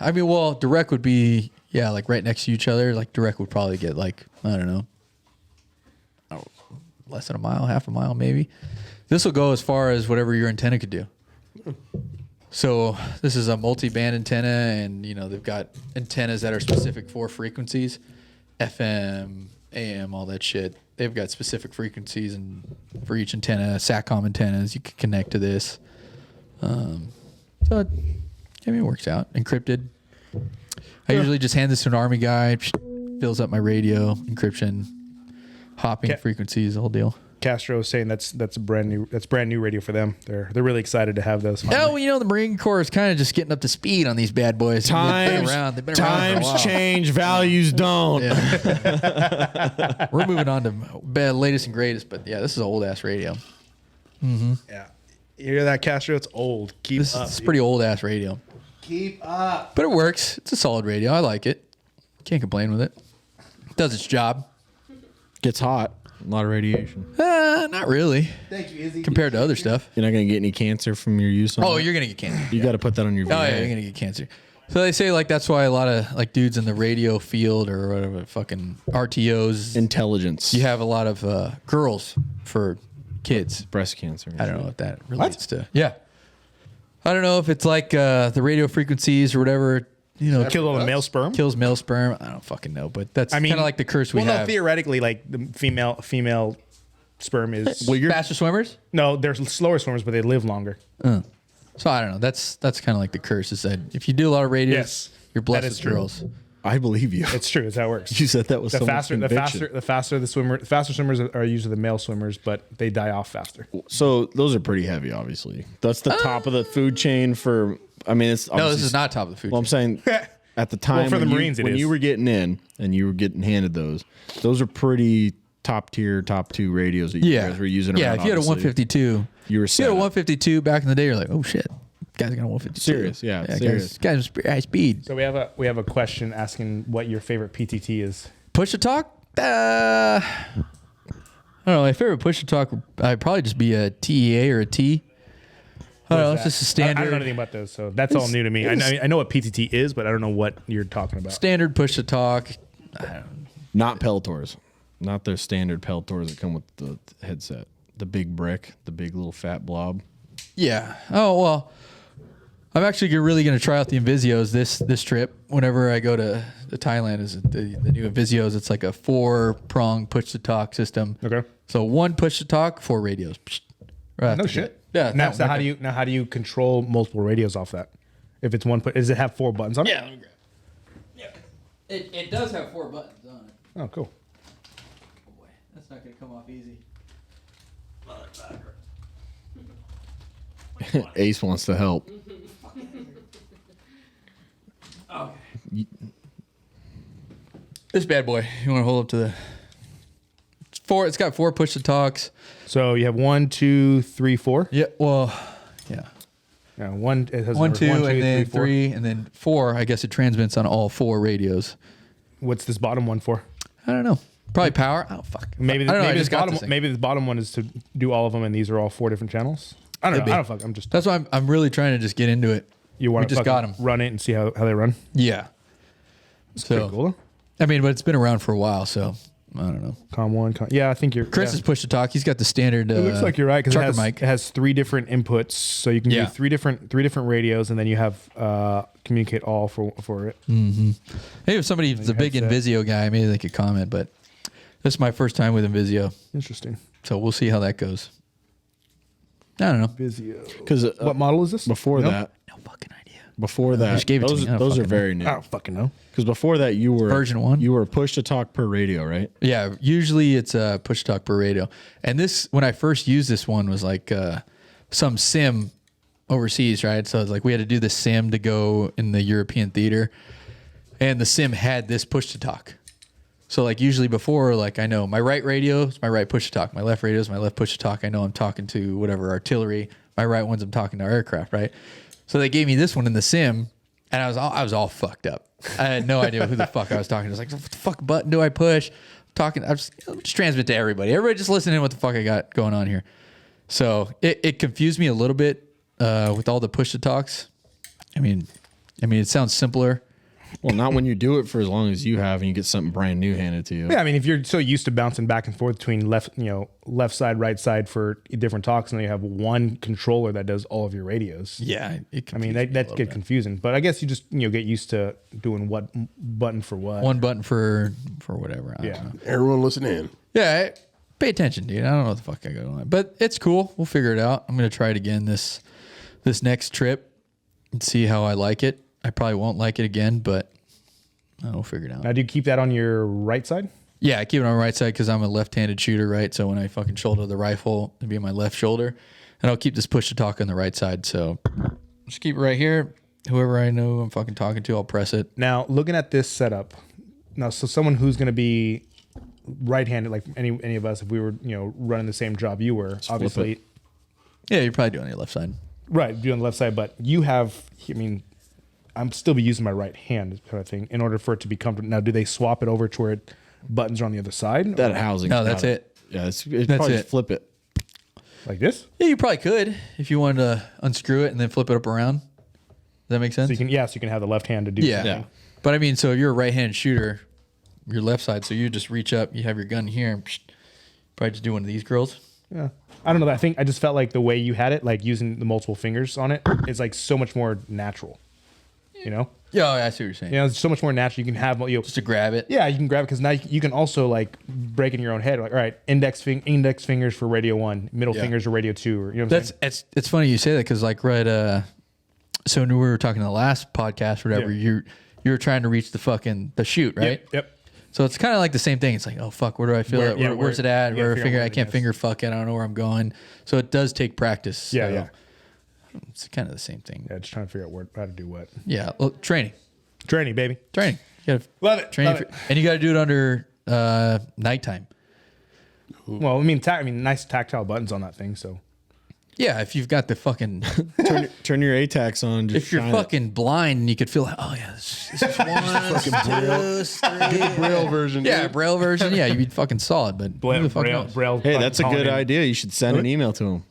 I mean, well, direct would be like right next to each other. Like direct would probably get like I don't know, less than a mile, half a mile maybe. This will go as far as whatever your antenna could do. So this is a multi-band antenna, and they've got antennas that are specific for frequencies, FM, AM, all that shit. They've got specific frequencies, and for each antenna, SATCOM antennas, you can connect to this. So it works out. Encrypted. I usually just hand this to an Army guy, fills up my radio, encryption, hopping frequencies, the whole deal. Castro is saying that's brand new radio for them. They're really excited to have those. Oh, well, the Marine Corps is kind of just getting up to speed on these bad boys. Times change, values don't. Yeah. We're moving on to latest and greatest, but yeah, this is an old ass radio. Yeah, you hear that, Castro? It's old. This is pretty old ass radio. Keep up. But it works. It's a solid radio. I like it. Can't complain with it. Does its job. Gets hot. A lot of radiation. Not really. Thank you, Izzy. Compared to other stuff. You're not going to get any cancer from your use on Oh, it? you're gonna get cancer. You got to put that on your VA. Oh yeah, you're gonna get cancer. So they say like that's why a lot of like dudes in the radio field or whatever fucking RTOs, Intelligence. you have a lot of girls for kids. Breast cancer. I don't know what that relates to. Yeah. I don't know if it's like the radio frequencies or whatever, Kill all the male sperm. kills male sperm. I don't fucking know, but that's kind of like the curse we No, have. theoretically, like the female sperm is. Well, Faster swimmers? No, they're slower swimmers, but they live longer. So I don't know. That's kind of like the curse is that if you do a lot of radios, Yes, you're blessed that is with true. girls. I believe you. It's true. It's how it works. You said that was the so much faster conviction. the faster swimmers are usually the male swimmers, but they die off faster. So those are pretty heavy, obviously. That's the top of the food chain for. I mean, it's No, obviously- this is not top of the food. Well, I'm chain. saying at the time for the when Marines, when it is. you were getting in and you were getting handed those are pretty top tier, top two radios that you guys were using. Yeah, around, if you had a obviously. 152, You were if you had a set up. 152 back in the day, you're like, oh shit, guys got a 152. Serious, yeah, serious. Guys high speed. So we have a question asking what your favorite PTT is. Push to talk. I don't know. My favorite push to talk, I'd probably just be a TEA or a T. I don't know. It's just a standard. I don't know anything about those, so that's all new to me. I know what PTT is, but I don't know what you're talking about. Standard push to talk. Not Peltors, not their standard Peltors that come with the headset. The big brick, the big little fat blob. Yeah. Oh well. I'm actually really going to try out the Invisios this trip. Whenever I go to Thailand, is the new Invisios. It's like a 4-prong push to talk system. Okay. So 1 push to talk, 4 radios. Right No after shit. that. Yeah. Now, so how do you control multiple radios off that? If it's one, does it have 4 buttons on it? Yeah. Let me grab. Yeah. It does have 4 buttons on it. Oh, cool. Oh boy, that's not going to come off easy. Ace wants to help. Okay. This bad boy. You want to hold up to the four? It's got 4 push to talks. So you have 1, 2, 3, 4. Yeah. Well, yeah. Yeah, one. It has 1, numbers 2, 1, 2, and then 4. 3, and then 4. I guess it transmits on all 4 radios. What's this bottom one for? I don't know. Probably power. Oh fuck. Maybe I don't know. I maybe just the got bottom this thing. maybe the bottom one is to do all of them, and these are all 4 different channels. I don't Could know. be. I don't fuck. I'm just. That's why I'm really trying to just get into it. You want We to just got 'em. run it and see how they run. Yeah. So Pretty cool. I mean, but it's been around for a while, so I don't know. Com one. Yeah, I think you're. Chris yeah. is push to talk. He's got the standard. It looks like you're right because it trucker has, mic. it has 3 different inputs, so you can Yeah. do three different radios, and then you have communicate all for it. Maybe if somebody's a big headset. Invisio guy, maybe they could comment. But this is my first time with Invisio, Interesting. so we'll see how that goes. I don't know. Vizio. Because What model is this? before No? that, No fucking idea. before that, just gave it to those, me. I don't those are fucking very new. I don't fucking know. Because before that, you were Version 1? You were push to talk per radio, right? Yeah, usually it's a push talk per radio. And this, when I first used this one, was like some sim overseas, right? So it's like we had to do the sim to go in the European theater, and the sim had this push to talk. So like usually before, like I know my right radio is my right push to talk, my left radio is my left push to talk. I know I'm talking to whatever artillery. My right ones I'm talking to aircraft, right? So they gave me this one in the sim, and I was all fucked up. I had no idea who the fuck I was talking to. I was like, what the fuck button do I push? I just transmit to everybody. Everybody just listen in what the fuck I got going on here. So it confused me a little bit with all the push to talks. I mean, it sounds simpler. Well, not when you do it for as long as you have, and you get something brand new handed to you. Yeah, I mean, if you're so used to bouncing back and forth between left side, right side for different talks, and then you have one controller that does all of your radios. Yeah, I mean, that get confusing. But I guess you just get used to doing what button for what. One button for whatever. I don't Yeah. know. Everyone listen in. Yeah, pay attention, dude. I don't know what the fuck I got on, but it's cool. We'll figure it out. I'm gonna try it again this next trip and see how I like it. I probably won't like it again, but we'll figure it out. Now, do you keep that on your right side? Yeah, I keep it on the right side because I'm a left-handed shooter, right? So when I fucking shoulder the rifle, it'll be on my left shoulder, and I'll keep this push to talk on the right side. So just keep it right here. Whoever I know I'm fucking talking to, I'll press it. Now, looking at this setup, so someone who's going to be right-handed, like any of us, if we were running the same job you were, obviously, Yeah, you're probably doing it on your left side. right, be on the left side, but you have, I mean, I'm still be using my right hand kind of thing in order for it to be comfortable. Now, do they swap it over to where buttons are on the other side? That housing. No, that's it. Yeah, it's That's probably it. just flip it. Like this? Yeah, you probably could if you wanted to unscrew it and then flip it up around. Does that make sense? So you can have the left hand to do Yeah. something. Yeah. But I mean, so if you're a right-handed shooter, your left side, so you just reach up, you have your gun here, and probably just do one of these girls. Yeah. I don't know. I think I just felt like the way you had it, like using the multiple fingers on it, is like so much more natural. Yeah, I see what you're saying. It's so much more natural. You can have Just to grab it. yeah, you can grab it because now you can also like break in your own head. Like, all right, index fingers for radio 1, middle Yeah. fingers for radio 2, or what I'm saying? It's funny you say that because like so when we were talking in the last podcast or whatever, Yeah. you were trying to reach the shoot, right? Yep. So it's kind of like the same thing. It's like, oh fuck, where do I feel Where- it? yeah, Where's it where- at? you gotta Where figure out finger? where I it can't is. finger fuck it. I don't know where I'm going. So it does take practice. Yeah, So yeah. It's kind of the same thing. Yeah, just trying to figure out how to do what. Yeah. Well, training. Training, baby. You gotta Love it. training Love it. and you got to do it under nighttime. Well, I mean, nice tactile buttons on that thing. So Yeah, if you've got the fucking, Turn your ATAX on. Just if you're shine it. fucking blind and you could feel like, oh yeah, this is one, two, three. Braille version. Yeah, dude. Braille version. Yeah, you'd be fucking solid. But who the fuck knows? Braille. Hey, that's a calling good in. idea. You should send an email to him.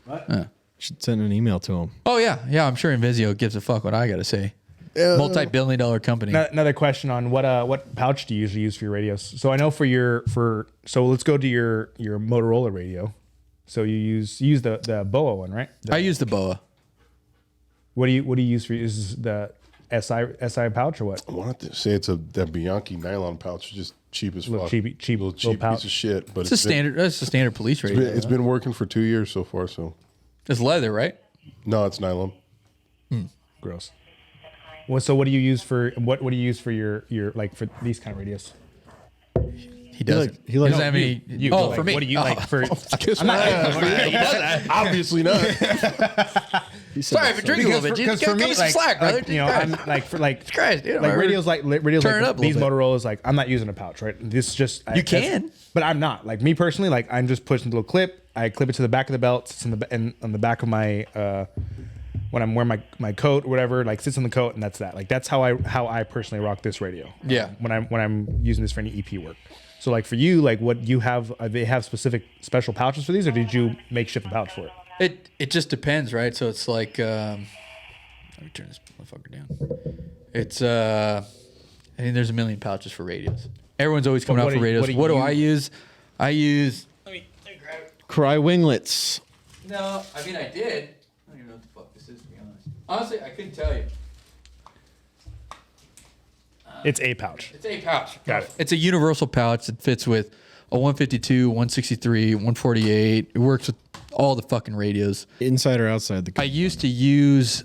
What? You should send an email to him. Oh yeah, I'm sure Invisio gives a fuck what I gotta say. Multi-billion-dollar company. Another question on what pouch do you usually use for your radios? So I know so let's go to your Motorola radio. So you use the BOA one, right? I use the BOA. What do you use for? Is this the SI pouch or what? I wanted to say it's that Bianchi nylon pouch, is just cheap as Little fuck. cheap little cheap pouch. piece of shit. But It's a standard. It's a standard police radio. It's been working for 2 years so far. So It's leather, right? no, it's nylon. Gross. Well, so what do you use for what do you use for your like for these kind of radios? He doesn't. he likes- doesn't have any. You, oh, like, for me. What do you like for? Kiss my ass, dude. Obviously not. Sorry for drinking a little bit. Because Cut me some slack, brother. you know, I'm like for like Christ, dude, like I'm radios like Turn it up a these little bit. Motorola's like I'm not using a pouch, right? This is just You can. but I'm not. Like me personally, like I'm just pushing a little clip. I clip it to the back of the belt. It's on the back of my when I'm wearing my coat or whatever, like sits on the coat, and that's that. Like that's how I personally rock this radio. Yeah. When I'm using this for any EP work. So like for you, like what you have, they have specific special pouches for these, or did you makeshift a pouch for it? It just depends, right? So it's like let me turn this motherfucker down. It's I mean there's a million pouches for radios. Everyone's always coming out for radios. What do I use? I use let me grab it. Cry winglets. No, I mean I did. I don't even know what the fuck this is, to be honest. Honestly, I couldn't tell you. It's a pouch. It's a pouch. Got it. It's a universal pouch that fits with a 152, 163, 148. It works with all the fucking radios. Inside or outside the I used to use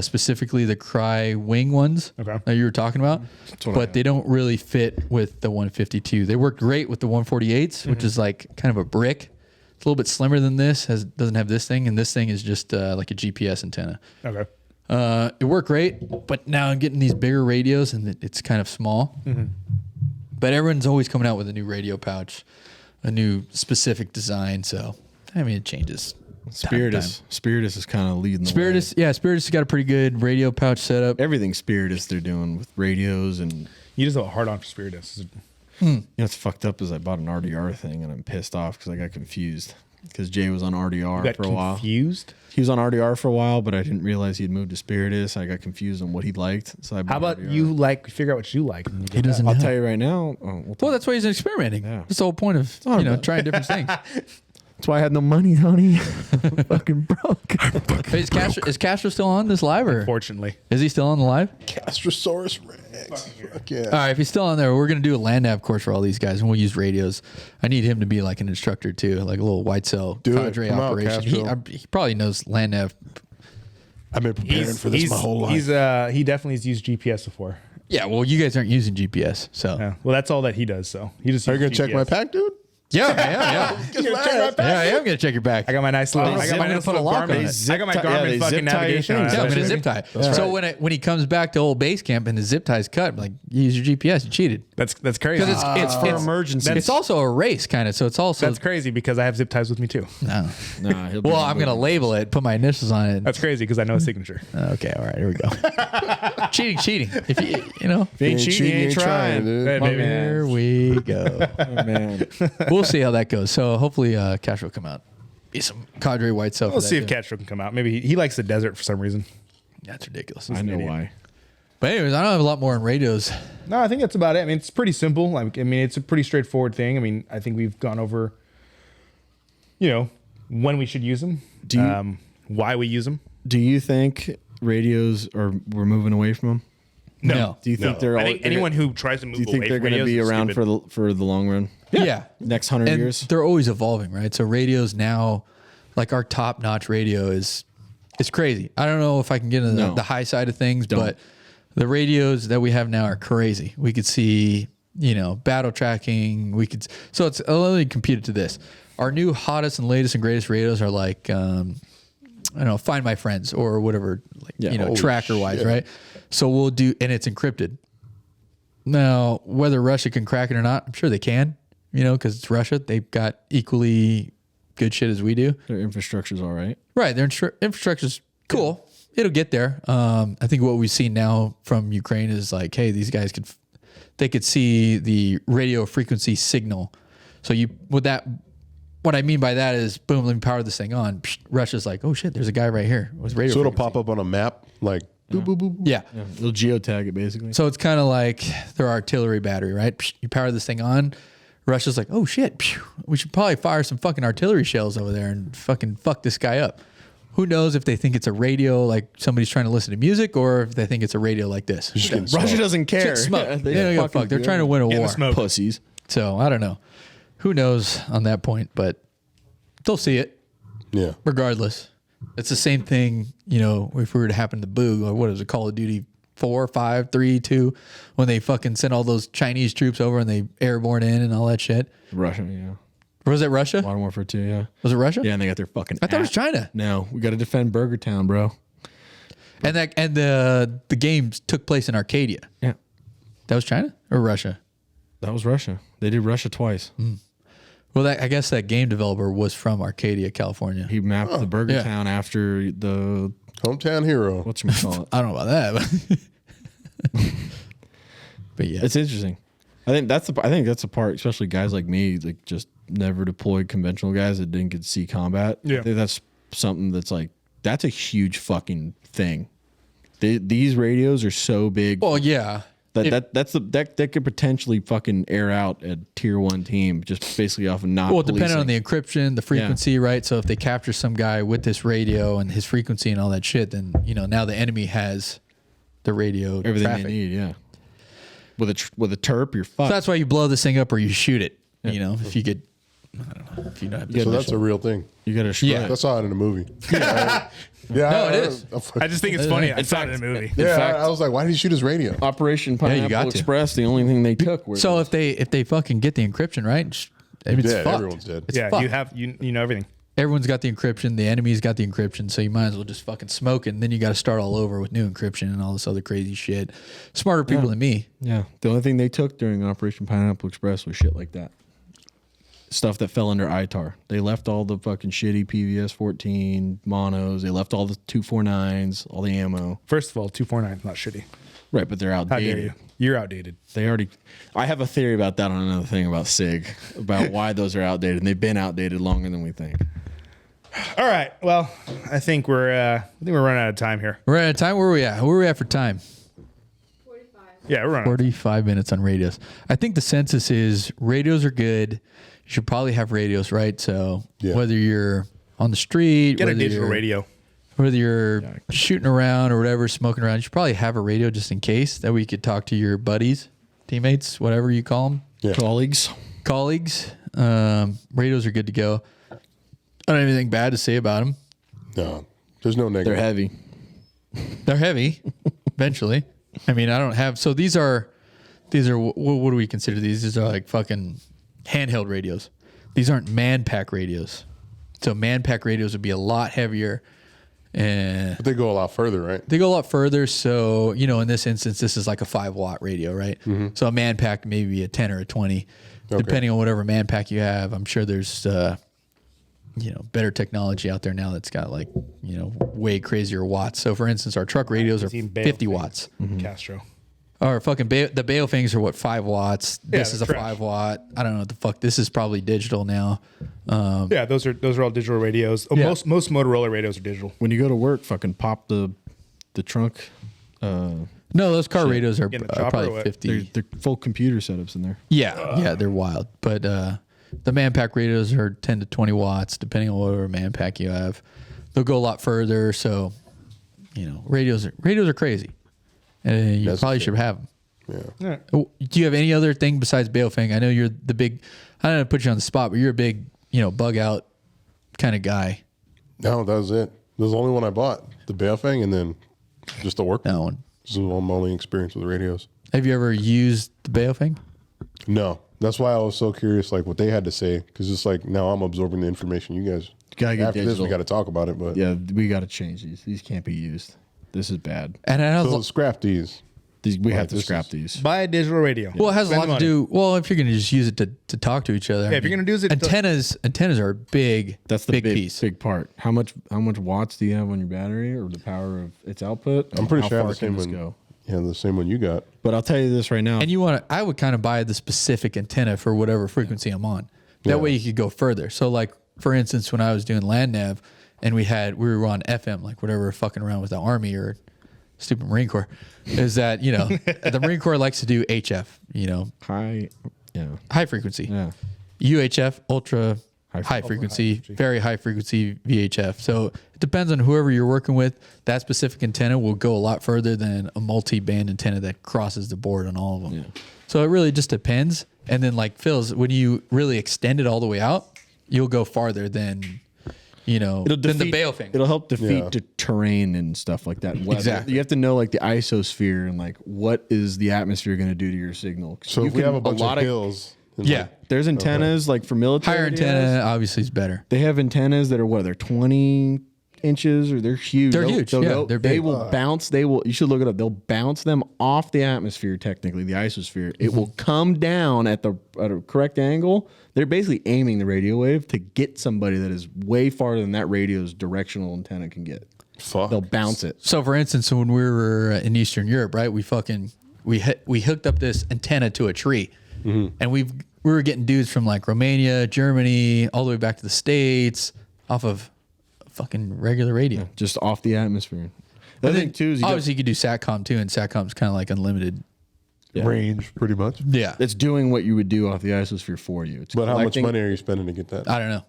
specifically the Cry Wing ones Okay. that you were talking about, what I but have. they don't really fit with the 152. They work great with the 148s, which is like kind of a brick. It's a little bit slimmer than this. Doesn't have this thing, and this thing is just like a GPS antenna. Okay. It worked great, but now I'm getting these bigger radios, and it's kind of small. But everyone's always coming out with a new radio pouch, a new specific design. So I mean, it changes. Spiritus. Spiritus is kind of leading the Spiritus, way. yeah, Spiritus has got a pretty good radio pouch setup. Everything Spiritus they're doing with radios and You just have a hard on for Spiritus. you know what's fucked up is I bought an RDR thing and I'm pissed off because I got confused because Jay was on RDR Got for a while. confused. He was on RDR for a while, but I didn't realize he'd moved to Spiritus. I got confused on what he liked, so I bought How about RDR. you figure out what you like? And you He get doesn't I'll know. tell you right now. Well, that's why he's experimenting. Yeah. That's the whole point of not about- trying different things. That's why I had no money, honey. I'm fucking broke. Hey, is Castro still on this live, or that. Fortunately, is he still on the live? Castrosaurus Rex. Fuck yeah. All right, if he's still on there, we're gonna do a land nav course for all these guys, and we'll use radios. I need him to be like an instructor too, like a little white cell Do it. cadre Come out, operation. Castro. He probably knows land nav. I've been preparing for this my whole life. he definitely has used GPS before. Yeah, well, you guys aren't using GPS, so Yeah. Well, that's all that he does. So he just. Are you gonna uses check my GPS. pack, dude? yeah, I am gonna check your back. I got my nice little. I'm I got my gonna nice put a little lock on Garmin. it. I got my Zip tie- Garmin they fucking zip tie your navigation. things. Yeah, I'm That's gonna what zip tie. So when he comes back to old base camp and his zip tie's cut, I'm like, you use your GPS, you cheated. That's crazy. Because it's for emergency. It's also a race kind of, so it's also That's crazy because I have zip ties with me too. no. Nah, he'll be Well, I'm gonna label it, put my initials on it. That's crazy because I know his signature. Okay, all right, here we go. cheating. If you know, If you ain't cheating, you ain't trying. dude. Hey, baby. there we go. Oh, man. We'll see how that goes. So hopefully, Cash will come out. Be some cadre white cell. We'll see if Castro can come out. Maybe he likes the desert for some reason. That's ridiculous. I know idiot. why. But anyways, I don't have a lot more on radios. No, I think that's about it. I mean, it's pretty simple. Like, I mean, it's a pretty straightforward thing. I mean, I think we've gone over, when we should use them, Do you- why we use them. Do you think radios we're moving away from them? No. Do you think they're I all, think anyone who tries to move do you think away they're from going to radios be is around stupid. for the long run? Yeah. Next 100 And years? they're always evolving, right? So radios now, like our top notch radio it's crazy. I don't know if I can get into No. the high side of things, Don't. but the radios that we have now are crazy. We could see, battle tracking. So it's only computed to this. Our new hottest and latest and greatest radios are like, I don't know, Find My Friends or whatever, Yeah. tracker wise, right? So we'll do, and it's encrypted. Now, whether Russia can crack it or not, I'm sure they can, because it's Russia. They've got equally good shit as we do. Their infrastructure's all right. Right. Their infrastructure's cool. It'll get there. I think what we've seen now from Ukraine is like, hey, these guys they could see the radio frequency signal. So what I mean by that is, boom, let me power this thing on. Psh, Russia's like, oh shit, there's a guy right here with radio So it'll frequency. pop up on a map like boop, boop, boop. Yeah. They'll geotag it basically. So it's kind of like their artillery battery, right? Psh, you power this thing on. Russia's like, oh shit, phew, we should probably fire some fucking artillery shells over there and fucking fuck this guy up. Who knows if they think it's a radio like somebody's trying to listen to music, or if they think it's a radio like this. Just getting Russia smoked. doesn't care. Smoke. Yeah, They don't give a fuck. They're trying to win a war. Pussies. So I don't know. Who knows on that point, but they'll see it Yeah. regardless. It's the same thing, if we were to happen to Boog, or what is it, Call of Duty 4, 5, 3, 2, when they fucking sent all those Chinese troops over and they airborne in and all that shit. Russia, yeah. Or was it Russia? Modern Warfare 2, yeah. Was it Russia? Yeah, and they got their fucking I thought it was China. No, we got to defend Burger Town, bro. And the games took place in Arcadia. Yeah. That was China or Russia? That was Russia. They did Russia twice. Well, I guess that game developer was from Arcadia, California. He mapped the Burger Yeah. Town after the Hometown hero. whatchamacallit. I don't know about that, but yeah. It's interesting. I think that's the part, especially guys like me, like just never deployed conventional guys that didn't get to see combat. Yeah. I think that's something that's like that's a huge fucking thing. These radios are so big Well, yeah. that could potentially fucking air out a tier 1 team just basically off of not. Well, depending policing. on the encryption, the frequency, right? So if they capture some guy with this radio and his frequency and all that shit, then now the enemy has the radio everything traffic. they need. Yeah. With a terp, you're fucked. So that's why you blow this thing up or you shoot it. If you get, I don't know, if you know. So that's a real thing. you got to destroy Yeah. it. I saw it in a movie. Yeah, No, it is. I just think it's funny. I saw it in a movie. Yeah, fact- I was like, why did he shoot his radio? Operation you Pineapple got to. Express. The only thing they took was So if they fucking get the encryption right, it's dead. fucked. Everyone's dead. It's Yeah, fucked. you know everything. Everyone's got the encryption. The enemy's got the encryption. So you might as well just fucking smoke it. And then you got to start all over with new encryption and all this other crazy shit. Smarter people than me. yeah. The only thing they took during Operation Pineapple Express was shit like that. Stuff that fell under ITAR. They left all the fucking shitty PVS 14 monos. They left all the 249s, all the ammo. First of all, 249 is not shitty. Right, but they're How dare outdated. you? You're outdated. They already. I have a theory about that on another thing about SIG, about why those are outdated, and they've been outdated longer than we think. All right. Well, I think we're running out of time here. We're out of time. Where are we at? Where are we at for time? 45. Yeah, we're running. 45 minutes on radios. I think the census is radios are good. You should probably have radios, right? So Yeah. whether you're on the street, Get a whether digital you're, radio. whether you're shooting around or whatever, smoking around, you should probably have a radio just in case. That way you could talk to your buddies, teammates, whatever you call them, Yeah. Colleagues. colleagues. Radios are good to go. I don't have anything bad to say about them. No, there's no negative. They're heavy. They're heavy, eventually. I mean, I don't have. So these are what do we consider these? These are like fucking handheld radios. These aren't man pack radios. So man pack radios would be a lot heavier, and But they go a lot further, right? they go a lot further. So in this instance, this is like a 5-watt radio, right? So a man pack maybe a 10 or a 20, depending on whatever man pack you have. I'm sure there's better technology out there now that's got like way crazier watts. So for instance, our truck radios are Seen Bale 50 things. watts. Castro. Or fucking the Bale things are what, 5 watts. This is a they're trash. 5 watt. I don't know what the fuck. This is probably digital now. Yeah, those are all digital radios. Oh, Yeah. Most Motorola radios are digital. When you go to work, fucking pop the trunk. No, those car radios are In the chopper or probably what? 50. They're full computer setups in there. Yeah, they're wild. But the man pack radios are 10 to 20 watts, depending on whatever man pack you have. They'll go a lot further. So, radios are crazy. And you That's probably true. should have them. Yeah. Oh, do you have any other thing besides Balefang? I know you're the big. I don't know to put you on the spot, but you're a big, bug out kind of guy. No, that was it. That was the only one I bought. The Balefang and then just the work. That one. This is my only experience with radios. Have you ever used the Balefang? No. That's why I was so curious, like what they had to say, because it's like now I'm absorbing the information. You guys, Gotta get after this, digital. we got to talk about it. But Yeah, we got to change these. These can't be used. This is bad. And it has, so scrap these. We have to this scrap is- these. Buy a digital radio. well, it has a Spend lot the to do. Well, if you're going to just use it to talk to each other. Yeah, if you're gonna use it to- antennas are a big. That's the big big piece. big part. How much watts do you have on your battery, or the power of its output? I'm pretty How sure I far have the can same this one. go? Yeah, the same one you got. But I'll tell you this right now. And I would kind of buy the specific antenna for whatever frequency I'm on. That Yeah. way you could go further. So like, for instance, when I was doing land nav and we were on FM, like whatever, fucking around with the Army or stupid Marine Corps, is that, the Marine Corps likes to do HF, high, yeah, high frequency. yeah. UHF, ultra high frequency, very high frequency VHF. So it depends on whoever you're working with. That specific antenna will go a lot further than a multi-band antenna that crosses the board on all of them. Yeah. So it really just depends. And then like Phil's, when you really extend it all the way out, you'll go farther than, than the Balefang. It'll help defeat Yeah. the terrain and stuff like that. Weather. Exactly. You have to know like the isosphere and like what is the atmosphere going to do to your signal. So You if we can- have a bunch of hills, and Yeah. like, there's antennas like for military. Higher radios, antenna obviously is better. They have antennas that are they're 20, inches or they're huge. They're huge. Yeah, they're they big. will bounce. They will. You should look it up. They'll bounce them off the atmosphere. Technically, the ionosphere. It will come down at a correct angle. They're basically aiming the radio wave to get somebody that is way farther than that radio's directional antenna can get. Fuck. They'll bounce it. So, for instance, when we were in Eastern Europe, right, we hooked up this antenna to a tree, and we were getting dudes from like Romania, Germany, all the way back to the States off of fucking regular radio. Just off the atmosphere. The other thing too is obviously you could do SATCOM too, and SATCOM's kind of like unlighted. range, pretty much. Yeah, it's doing what you would do off the ionosphere for you. It's But how much collecting- money are you spending to get that? I don't know.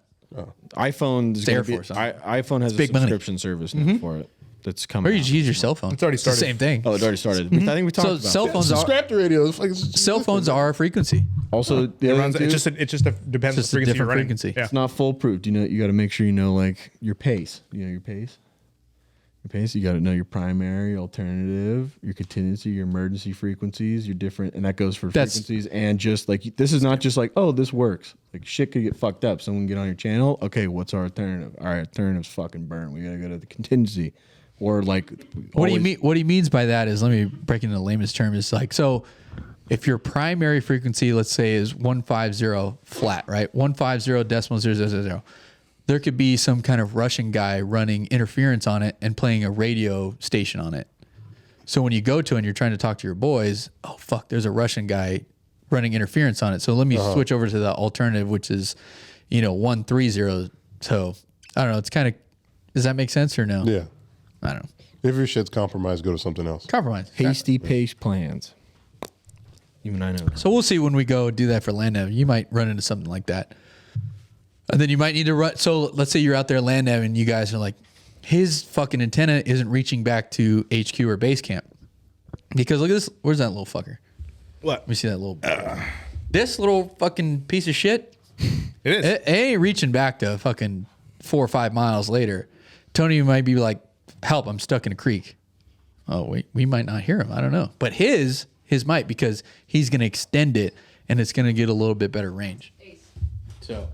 iPhone is Air gonna be, Force, huh? iPhone has a big money. subscription service now for it. That's coming. Or you out. just use your cell phone. It's already started. the same thing. Oh, it already started. I think we talked So about cell that. phones are Scrap the radio. It's like, cell phones are a frequency. Also, the It other runs. thing It too, just depends on Just the a frequency you're different running. frequency. Yeah. it's not foolproof. You got to make sure you know like your pace. You know your pace. Your pace. You got to know your primary, alternative, your contingency, your emergency frequencies, your different, and that goes for That's- frequencies and just like this is not just like this works. Like shit could get fucked up. Someone can get on your channel. Okay, what's our alternative? All right, alternative's fucking burn. We gotta go to the contingency, or like. What do you mean? What he means by that is, let me break it into layman's terms. It's like, so if your primary frequency, let's say, is 150 flat, right? 150.000, there could be some kind of Russian guy running interference on it and playing a radio station on it. So when you go to it and you're trying to talk to your boys, oh fuck, there's a Russian guy running interference on it. So let me switch over to the alternative, which is, 130. So I don't know. It's kind of, does that make sense or no? yeah. I don't know. If your shit's compromised, go to something else. Compromise. hasty pace plans? Even I know. That. So we'll see when we go do that for land nav. You might run into something like that. And then you might need to run. So let's say you're out there land nav and you guys are like, his fucking antenna isn't reaching back to HQ or base camp. Because look at this. Where's that little fucker? What? Let me see that little. This little fucking piece of shit. It is. It ain't reaching back to fucking 4 or 5 miles later. Tony might be like, help, I'm stuck in a creek. Oh, wait, we might not hear him. I don't know. But his might, because he's going to extend it and it's going to get a little bit better range. So,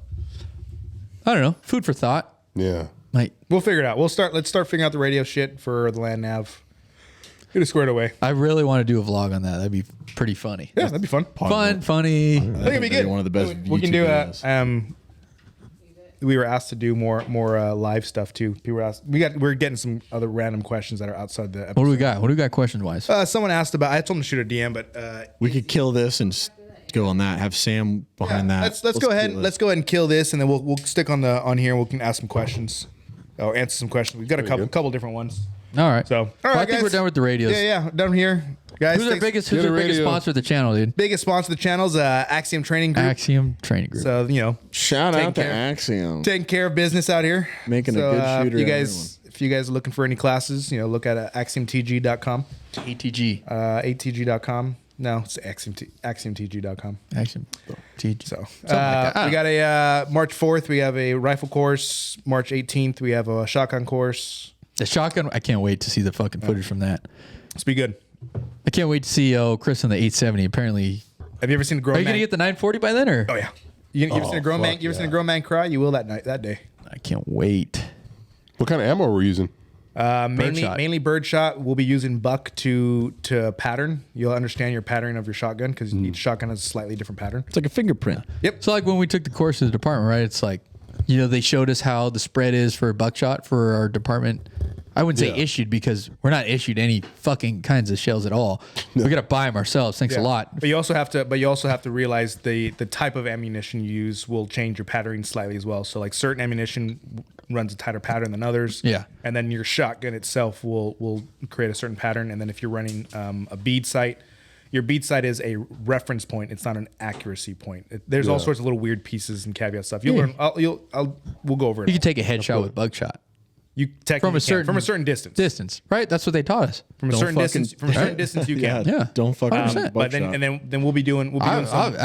I don't know. Food for thought. Yeah. Like, We'll figure it out. Let's start figuring out the radio shit for the land nav. Get it squared away. I really want to do a vlog on that. That'd be pretty funny. Yeah, that'd be fun. Funny. I think it'd be good. One of the best. We can YouTube do videos. we were asked to do more live stuff too. People were asked. We're getting some other random questions that are outside the episode. What do we got? What do we got question wise? Someone asked about. I told him to shoot a DM, but We could kill this and go on that. Have Sam behind that. let's go ahead. do it. Let's go ahead and kill this, and then we'll stick on here. We can ask some questions. Or answer some questions. We've got a couple different ones. All right. So, all Well, right, I think guys. we're done with the radios. Yeah, done here, guys. Who's our thanks- biggest? Get Who's a our biggest radio. sponsor of the channel, dude? biggest sponsor of the channel's Axiom Training Group. Axiom Training Group. So Shout out to Take care. Axiom. taking care of business out here, Making a So, good shooter If you out of guys, if you guys are looking for any classes, look at axiomtg.com, ATG. atg.com. No, it's axiomtg.com. Axiom TG. So Something like that. we got a March 4th. We have a rifle course. March 18th, we have a shotgun course. The shotgun. I can't wait to see the fucking footage from that. Let's be good. I can't wait to see Chris on the 870. Apparently, Have you ever seen a grown are you man? gonna get the 940 by then, or? Oh yeah. You ever seen a grown man? You ever seen a grown man cry? You will that day. I can't wait. What kind of ammo were we using? Birdshot. Mainly birdshot. We'll be using buck to pattern. You'll understand your pattern of your shotgun because each shotgun has a slightly different pattern. It's like a fingerprint. Yep. So like when we took the course to the department, right? It's like, they showed us how the spread is for buckshot for our department. I wouldn't say Yeah. issued because we're not issued any fucking kinds of shells at all. We got to buy them ourselves. Thanks a lot. But you also have to realize the type of ammunition you use will change your patterning slightly as well. So like certain ammunition runs a tighter pattern than others. Yeah. And then your shotgun itself will create a certain pattern. And then if you're running a bead sight, your bead sight is a reference point. It's not an accuracy point. There's all sorts of little weird pieces and caveat stuff. You'll learn. We'll go over it. You can take a headshot with buckshot. You technically from a certain distance. Distance, right? That's what they taught us. From a certain distance. From a certain distance, you can. Yeah. Don't fucking. 100%. But then we'll be doing. I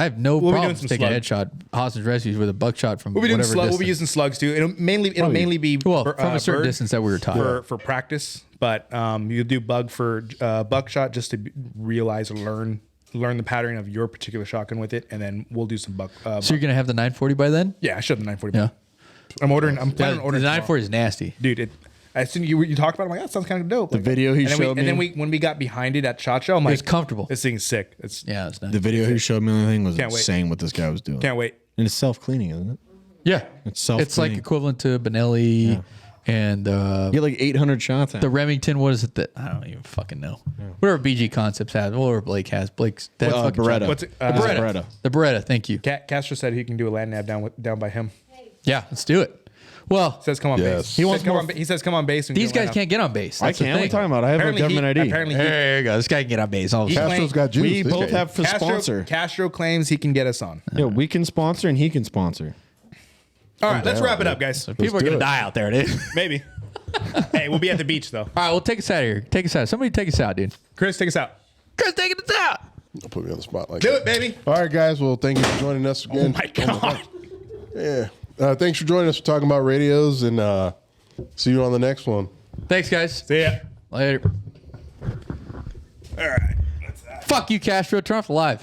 have no we'll be problem doing some taking a slug. headshot hostage rescues with a buckshot from We'll be doing whatever slug. We'll distance. be using slugs too. It'll mainly be from a certain bird distance that we were taught. for practice. But you do bug for buckshot just to realize and learn the pattern of your particular shotgun with it, and then we'll do some buck. So you're gonna have the 940 by then? Yeah, I showed the 940. Yeah. I'm planning on ordering. The tomorrow. 940 is nasty. Dude. As soon as you talked about it, I'm like, that sounds kind of dope. The video he and then showed me. And then when we got behind it at SHOT Show, I'm like, was comfortable. This thing's sick. It's It's nice. The video he showed me on the thing was Can't wait. insane what this guy was doing. Can't wait. And it's self-cleaning, isn't it? Yeah. It's self-cleaning. It's like equivalent to Benelli and You get like 800 shots out. the Remington. What is it that I don't even fucking know. Whatever BG Concepts has, whatever Blake has. Blake's that fucking Beretta. What's it? The Beretta. Beretta. The Beretta. Thank you. Castro said he can do a land nav down by him. Yeah, let's do it. Well, Says come on Yes. base. He wants more- He says come on base. And these do a guys land can't get on base. I That's the can't. What are you thing. talking about? I have a government ID. Apparently, There you go. This guy can get on base. All of a sudden. Castro's got juice. We This both guy. have a sponsor. Castro claims he can get us on. Yeah, we can sponsor and he can sponsor. All right, let's wrap it up, guys. People are do gonna it. die out there, dude. Maybe. Hey, we'll be at the beach though. All right, well, take us out of here. Take us out. Somebody take us out, dude. Chris, take us out. Chris, taking us out. Don't put me on the spot like Do that. it, baby. All right, guys. Well, thank you for joining us again. Oh my God. Yeah. Thanks for joining us for talking about radios, and see you on the next one. Thanks, guys. See ya. Later. All right. Fuck you, Castro. Turn off the live.